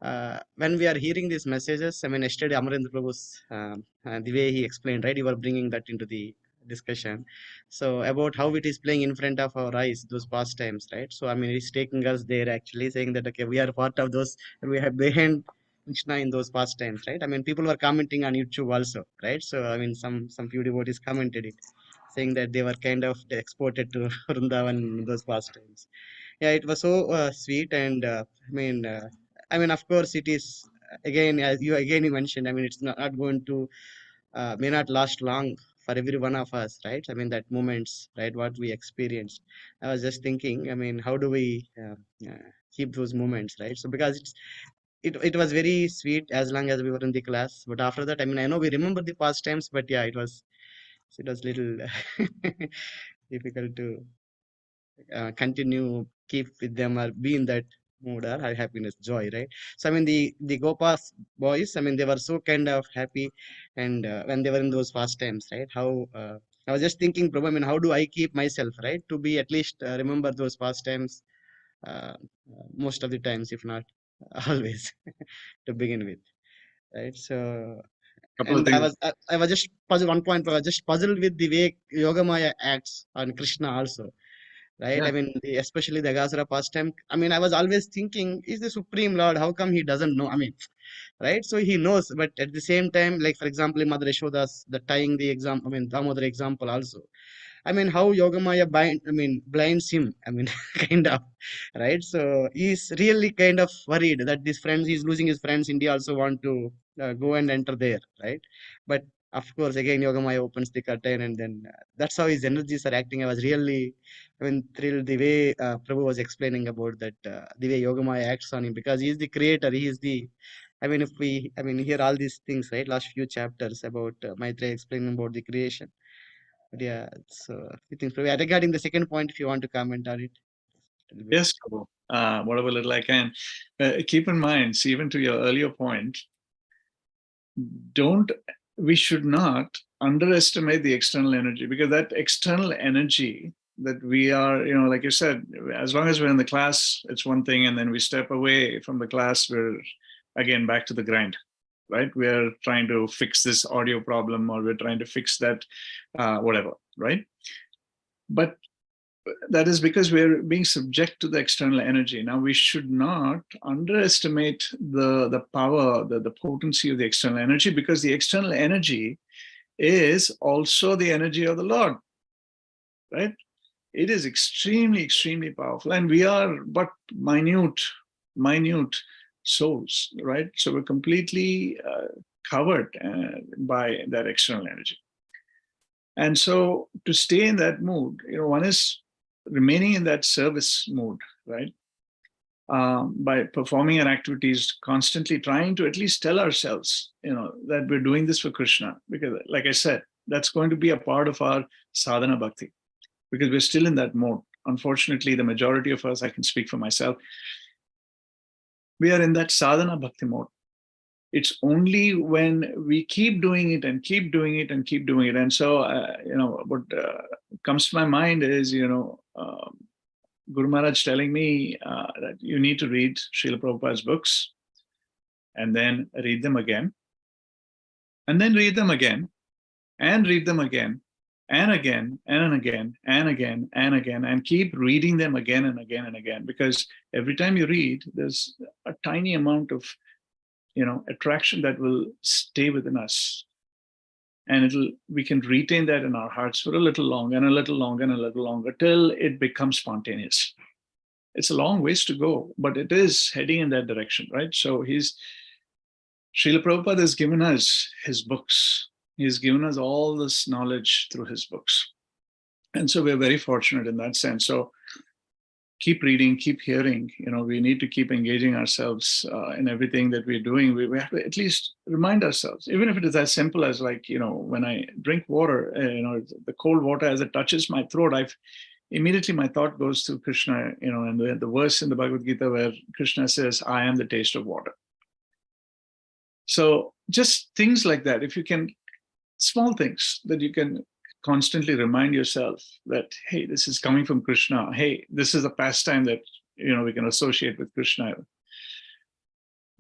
Speaker 2: we are hearing these messages, I mean, yesterday Amarendra Prabhu's the way he explained, right? You were bringing that into the discussion. So about how it is playing in front of our eyes, those pastimes, right? So I mean, it's taking us there actually, saying that okay, we are part of those, and we have behind Krishna in those pastimes, right? I mean, people were commenting on YouTube also, right? So I mean, some few devotees commented it, saying that they were kind of exported to Vrindavan in those pastimes. Yeah, it was so sweet, and of course, it is again, as you mentioned. I mean, it's not going to may not last long for every one of us, right? I mean, that moments, right? What we experienced. I was just thinking. I mean, how do we keep those moments, right? So because it was very sweet as long as we were in the class, but after that, I mean, I know we remember the past times, but yeah, it was little difficult to continue keep with them or be in that mood or have happiness joy, right? So I mean, the Gopas boys, I mean, they were so kind of happy, and when they were in those fast times, right? How I was just thinking, Prabhu, I mean, how do I keep myself, right, to be at least remember those past times most of the times, if not always, to begin with, right? So
Speaker 1: Couple of
Speaker 2: and
Speaker 1: things.
Speaker 2: I was just puzzled one point, I was just puzzled with the way Yogamaya acts on Krishna also, right?
Speaker 1: Yeah.
Speaker 2: I mean, especially the Agasara pastime. I mean, I was always thinking, is the Supreme Lord? How come he doesn't know? I mean, right? So he knows, but at the same time, like for example, in Mother Yashoda's the tying the example, I mean, Damodar example also. I mean, how Yogamaya blinds him. I mean, kind of, right? So he's really kind of worried that these friends, he's losing his friends. India also want to go and enter there, right? But of course, again, Yogamaya opens the curtain, and then that's how his energies are acting. I was really, I mean, thrilled the way Prabhu was explaining about that, the way Yogamaya acts on him, because he is the creator. He is the, I mean, if we, I mean, hear all these things, right? Last few chapters about Maitreya explaining about the creation. But yeah, so I think so. Yeah, regarding the second point, if you want to comment on it a little bit.
Speaker 1: Yes, Prabhu. Whatever little I can. Keep in mind, see, even to your earlier point, don't we should not underestimate the external energy, because that external energy that we are, like you said, as long as we're in the class, it's one thing, and then we step away from the class, we're again back to the grind, right? We're trying to fix this audio problem, or we're trying to fix that, whatever, right? But that is because we're being subject to the external energy. Now, we should not underestimate the power, the potency of the external energy, because the external energy is also the energy of the Lord, right? It is extremely, extremely powerful, and we are but minute souls, right? So we're completely covered by that external energy. And so to stay in that mood, one is remaining in that service mood, right? By performing our activities, constantly trying to at least tell ourselves, that we're doing this for Krishna. Because, like I said, that's going to be a part of our sadhana bhakti, because we're still in that mode. Unfortunately, the majority of us, I can speak for myself, we are in that sadhana bhakti mode. It's only when we keep doing it and keep doing it and keep doing it. And so, what comes to my mind is, Guru Maharaj telling me that you need to read Srila Prabhupada's books, and then read them again, and then read them again, and read them again, and again and again and again and again, and keep reading them again and again and again, because every time you read, there's a tiny amount of attraction that will stay within us, and we can retain that in our hearts for a little longer and a little longer and a little longer till it becomes spontaneous. It's a long ways to go, but it is heading in that direction, right? So Srila Prabhupada has given us his books. He's given us all this knowledge through his books. And so we're very fortunate in that sense. So keep reading, keep hearing. We need to keep engaging ourselves in everything that we're doing. We have to at least remind ourselves, even if it is as simple as when I drink water, the cold water, as it touches my throat, immediately my thought goes to Krishna, and the verse in the Bhagavad Gita where Krishna says, I am the taste of water. So just things like that, if you can, small things that you can constantly remind yourself that, hey, this is coming from Krishna. Hey, this is a pastime that, we can associate with Krishna.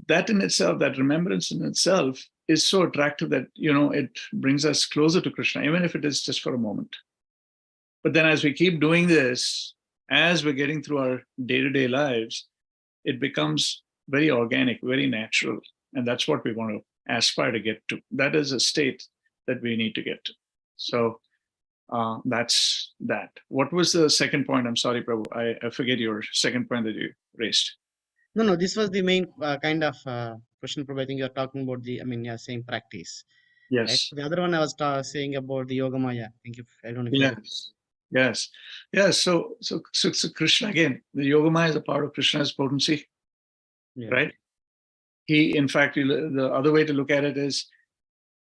Speaker 1: That in itself, that remembrance in itself is so attractive that, it brings us closer to Krishna, even if it is just for a moment. But then as we keep doing this, as we're getting through our day-to-day lives, it becomes very organic, very natural. And that's what we want to aspire to get to. That is a state that we need to get to. So that's that. What was the second point? I'm sorry, Prabhu. I forget your second point that you raised.
Speaker 2: No, this was the main kind of question, Prabhu. I think you're talking about same practice. Right?
Speaker 1: Yes.
Speaker 2: The other one I was saying about the Yoga Maya. I don't know if you
Speaker 1: Yes. So Krishna, again, the Yoga Maya is a part of Krishna's potency, right? He, in fact, the other way to look at it is,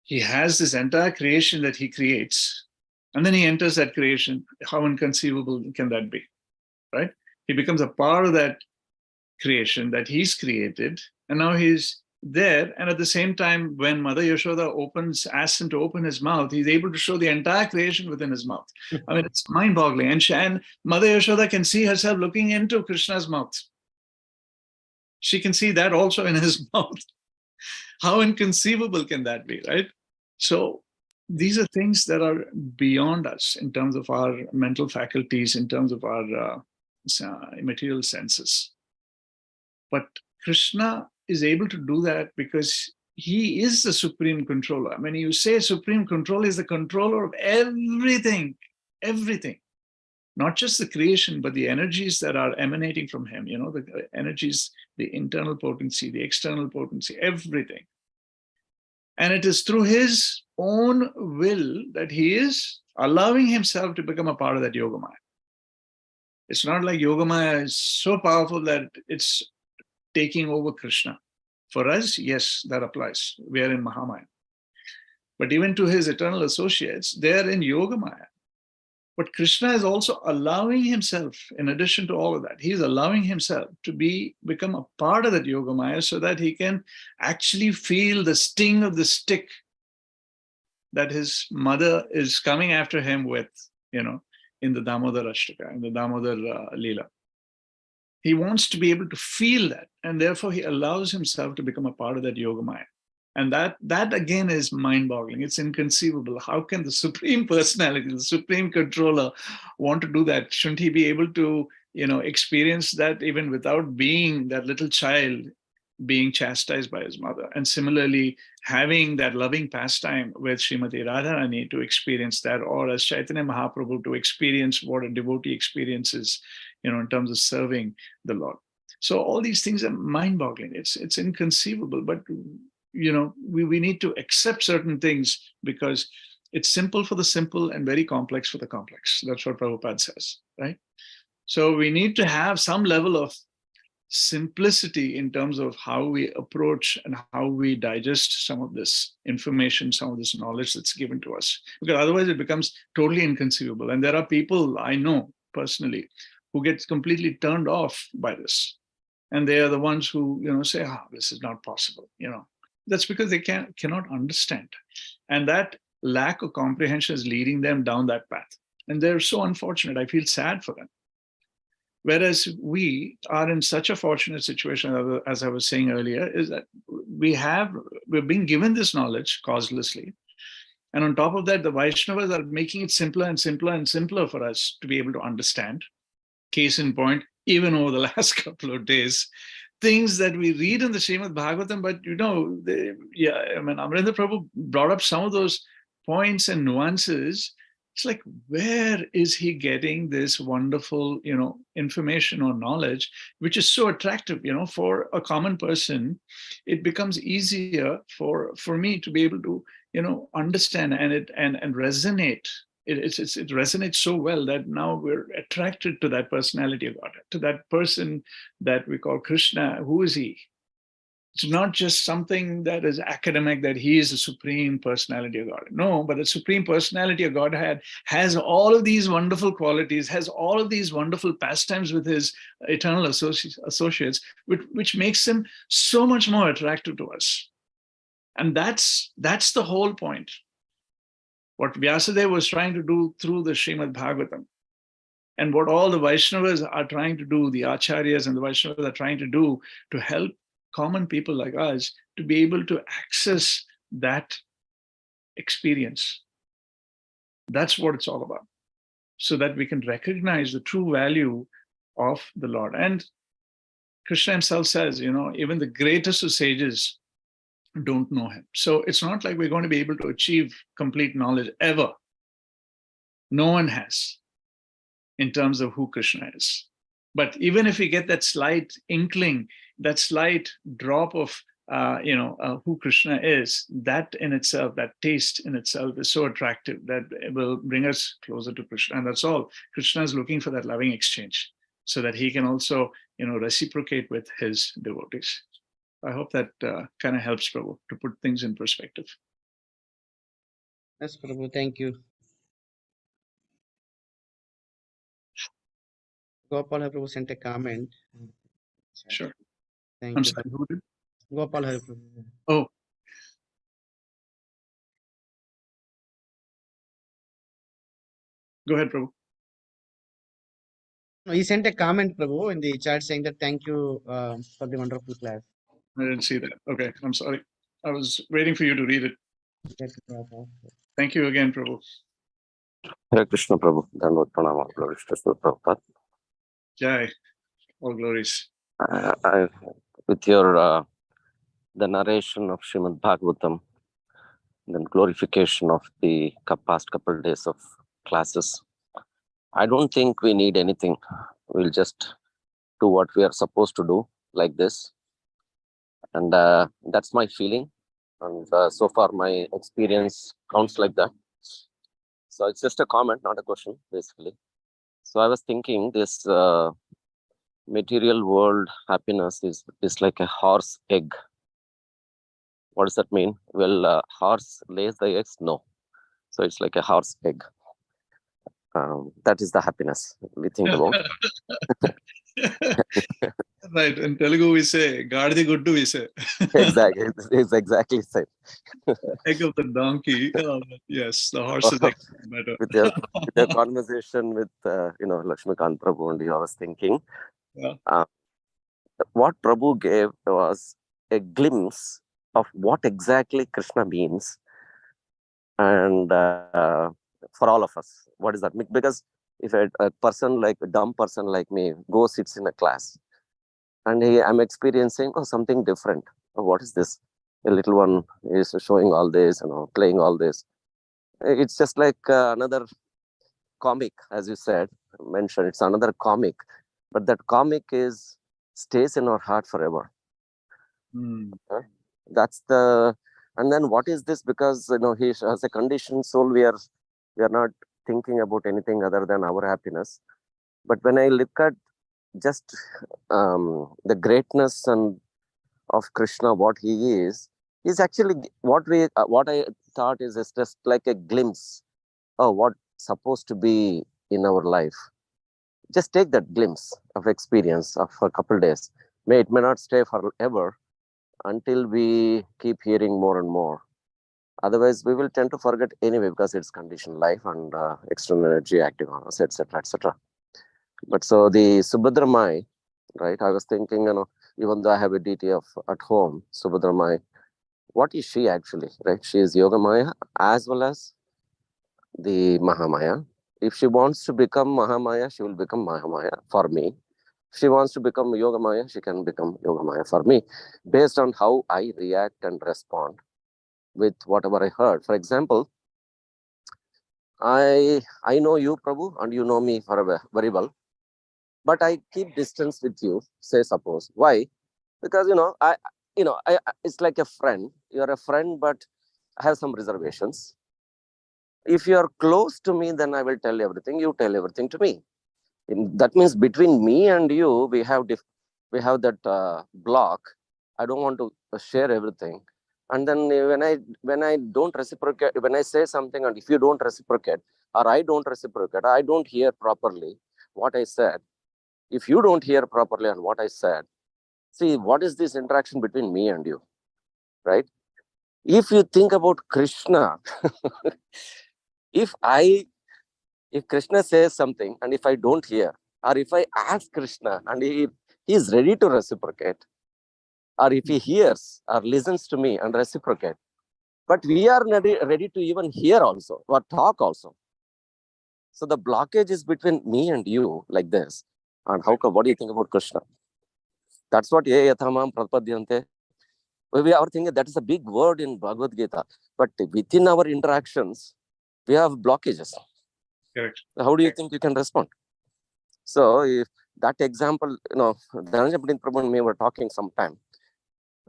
Speaker 1: he has this entire creation that he creates, and then he enters that creation. How inconceivable can that be, right? He becomes a part of that creation that he's created, and now he's there. And at the same time, when Mother Yashoda asks him to open his mouth, he's able to show the entire creation within his mouth. I mean, it's mind-boggling. And Mother Yashoda can see herself looking into Krishna's mouth. She can see that also in his mouth. How inconceivable can that be, right? So these are things that are beyond us in terms of our mental faculties, in terms of our material senses. But Krishna is able to do that because he is the supreme controller. I mean, you say supreme control is the controller of everything, not just the creation, but the energies that are emanating from him, the energies, the internal potency, the external potency, everything. And it is through his own will that he is allowing himself to become a part of that Yoga Maya. It's not like Yoga Maya is so powerful that it's taking over Krishna. For us, yes, that applies. We are in Mahamaya. But even to his eternal associates, they are in Yoga Maya. But Krishna is also allowing himself, in addition to all of that, he's allowing himself to become a part of that Yoga Maya so that he can actually feel the sting of the stick that his mother is coming after him with, in the Damodar Ashtaka, in the Damodar Leela. He wants to be able to feel that, and therefore he allows himself to become a part of that Yoga Maya. And that again is mind-boggling. It's inconceivable. How can the Supreme Personality, the Supreme Controller, want to do that? Shouldn't he be able to, experience that even without being that little child being chastised by his mother? And similarly, having that loving pastime with Srimati Radharani to experience that, or as Chaitanya Mahaprabhu to experience what a devotee experiences, in terms of serving the Lord. So all these things are mind-boggling. It's inconceivable, but we need to accept certain things because it's simple for the simple and very complex for the complex. That's what Prabhupada says, right? So we need to have some level of simplicity in terms of how we approach and how we digest some of this information, some of this knowledge that's given to us, because otherwise it becomes totally inconceivable. And there are people I know personally who get completely turned off by this. And they are the ones who, say, this is not possible, That's because they cannot understand. And that lack of comprehension is leading them down that path. And they're so unfortunate. I feel sad for them. Whereas we are in such a fortunate situation, as I was saying earlier, is that we're being given this knowledge causelessly. And on top of that, the Vaishnavas are making it simpler and simpler and simpler for us to be able to understand. Case in point, even over the last couple of days, things that we read in the Srimad Bhagavatam, but Amrendra Prabhu brought up some of those points and nuances. It's like, where is he getting this wonderful, information or knowledge, which is so attractive, for a common person? It becomes easier for me to be able to, understand and resonate. It resonates so well that now we're attracted to that personality of God, to that person that we call Krishna. Who is he? It's not just something that is academic, that he is the supreme personality of God. No, but the supreme personality of Godhead has all of these wonderful qualities, has all of these wonderful pastimes with his eternal associates, which makes him so much more attractive to us. And that's the whole point. What Vyasadeva was trying to do through the Srimad Bhagavatam, and what all the Vaishnavas are trying to do, the Acharyas and the Vaishnavas are trying to do to help common people like us to be able to access that experience. That's what it's all about, so that we can recognize the true value of the Lord. And Krishna himself says, even the greatest of sages don't know him. So it's not like we're going to be able to achieve complete knowledge ever. No one has, in terms of who Krishna is. But even if we get that slight inkling, that slight drop of who Krishna is, that in itself, that taste in itself is so attractive that it will bring us closer to Krishna. And that's all. Krishna is looking for that loving exchange so that he can also, reciprocate with his devotees. I hope that kind of helps, Prabhu, to put things in perspective.
Speaker 2: Yes, Prabhu, thank you. Gopal Hari Prabhu sent a comment.
Speaker 1: Sure.
Speaker 2: Thank
Speaker 1: I'm
Speaker 2: you.
Speaker 1: sorry, who did?
Speaker 2: Gopal Hari Prabhu.
Speaker 1: Oh. Go ahead, Prabhu.
Speaker 2: No, he sent a comment, Prabhu, in the chat saying that thank you for the wonderful class.
Speaker 1: I didn't see that. Okay, I'm sorry. I was waiting for you to read it. Thank you again, Prabhu.
Speaker 3: Hare Krishna Prabhu. Dhanavad pranama. Glories to Srila Prabhupada.
Speaker 1: Jai. All glories.
Speaker 3: With your the narration of Srimad Bhagavatam, then glorification of the past couple of days of classes, I don't think we need anything. We'll just do what we are supposed to do, like this. And that's my feeling. And so far, my experience counts like that. So it's just a comment, not a question, basically. So I was thinking this material world happiness is like a horse egg. What does that mean? Well, horse lays the eggs? No. So it's like a horse egg. That is the happiness we think about.
Speaker 1: Right. In Telugu, we say, Gaadi Guddu, we say.
Speaker 3: Exactly. It's exactly the same.
Speaker 1: Egg of the donkey. Yes, the horse is egg better.
Speaker 3: With your conversation with, Lakshmikant Prabhu, and I was thinking, what Prabhu gave was a glimpse of what exactly Krishna means. And for all of us, what does that mean? Because if a person like a dumb person like me sits in a class and I'm experiencing something different. What is this? A little one is showing all this, playing all this. It's just like another comic, as you mentioned. It's another comic, but that comic stays in our heart forever. That's the. And then what is this? Because he has a conditioned soul. We are not thinking about anything other than our happiness. But when I look at just the greatness of Krishna, what he is actually what I thought is just like a glimpse of what's supposed to be in our life. Just take that glimpse of experience of a couple days. It may not stay forever until we keep hearing more and more. Otherwise, we will tend to forget anyway because it's conditioned life and external energy acting on us, etc., etc. But so the Subhadramai, right? I was thinking, even though I have a deity at home, Subhadramai, what is she actually, right? She is Yogamaya as well as the Mahamaya. If she wants to become Mahamaya, she will become Mahamaya for me. If she wants to become Yogamaya, she can become Yogamaya for me, based on how I react and respond with whatever I heard. For example, I know you, Prabhu, and you know me very well, but I keep distance with you. Say, suppose why? Because it's like a friend. You're a friend, but I have some reservations. If you are close to me, then I will tell everything. You tell everything to me. That means between me and you, we have that block. I don't want to share everything. And then when I don't reciprocate, when I say something, and if you don't reciprocate, or I don't reciprocate, I don't hear properly what I said. If you don't hear properly on what I said, see, what is this interaction between me and you, right? If you think about Krishna, if Krishna says something and if I don't hear, or if I ask Krishna and he is ready to reciprocate, or if he hears or listens to me and reciprocate, but we are ready to even hear also or talk also. So the blockage is between me and you like this. And what do you think about Krishna? That's what ye yathamam prapadyante. We are thinking that is a big word in Bhagavad Gita, but within our interactions, we have blockages.
Speaker 1: Correct.
Speaker 3: How do you think you can respond? So if that example, Dhananjay Pandit Prabhu and me were talking sometime.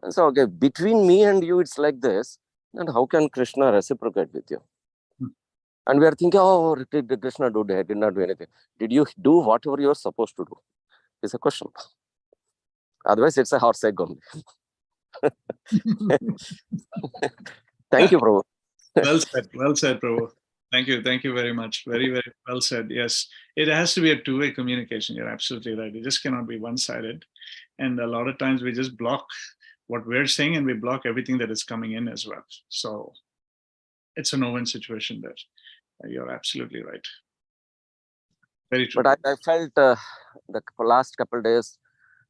Speaker 3: And so, okay, between me and you, it's like this. Then how can Krishna reciprocate with you? And we are thinking, oh, did Krishna do that? Did not do anything. Did you do whatever you are supposed to do? It's a question. Otherwise, it's a horse egg only. Thank you, Prabhu.
Speaker 1: Well said, Prabhu. Thank you very much. Very, very well said. Yes, it has to be a two-way communication. You're absolutely right. It just cannot be one-sided. And a lot of times we just block what we're saying and we block everything that is coming in as well. So it's a no-win situation there. You're absolutely right. Very true.
Speaker 3: But I felt the last couple of days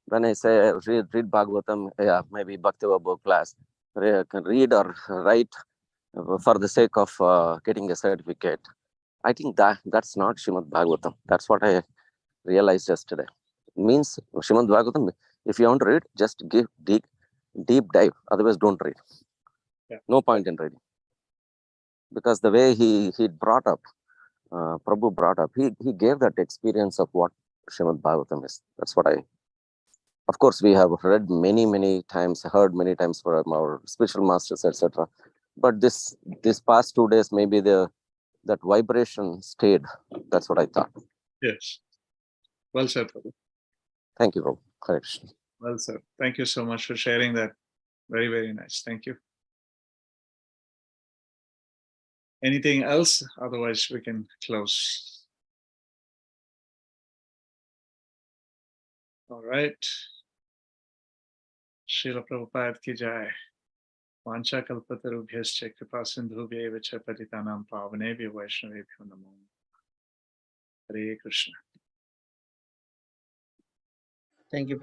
Speaker 3: when I say read Bhagavatam, maybe Bhakti Vibhav class, read or write for the sake of getting a certificate. I think that's not Srimad Bhagavatam. That's what I realized yesterday. It means Srimad Bhagavatam, if you want to read, just deep dive. Otherwise, don't read.
Speaker 1: Yeah.
Speaker 3: No point in reading. Because the way he brought up, Prabhu brought up, he gave that experience of what Srimad Bhagavatam is. That's what of course, we have read many times, heard many times from our spiritual masters, etc. But this past 2 days, maybe that vibration stayed. That's what I thought.
Speaker 1: Yes. Well said, Prabhu.
Speaker 3: Thank you, Prabhu. Hare Krishna.
Speaker 1: Well said. Thank you so much for sharing that. Very, very nice. Thank you. Anything else? Otherwise, we can close. All right. Srila Prabhupada ki jai. Vancha kalpatarubhyascha kripa sindhubhyeva cha patitanam pavanebhyo vaishnavebhyo namo. Hare Krishna.
Speaker 2: Thank you.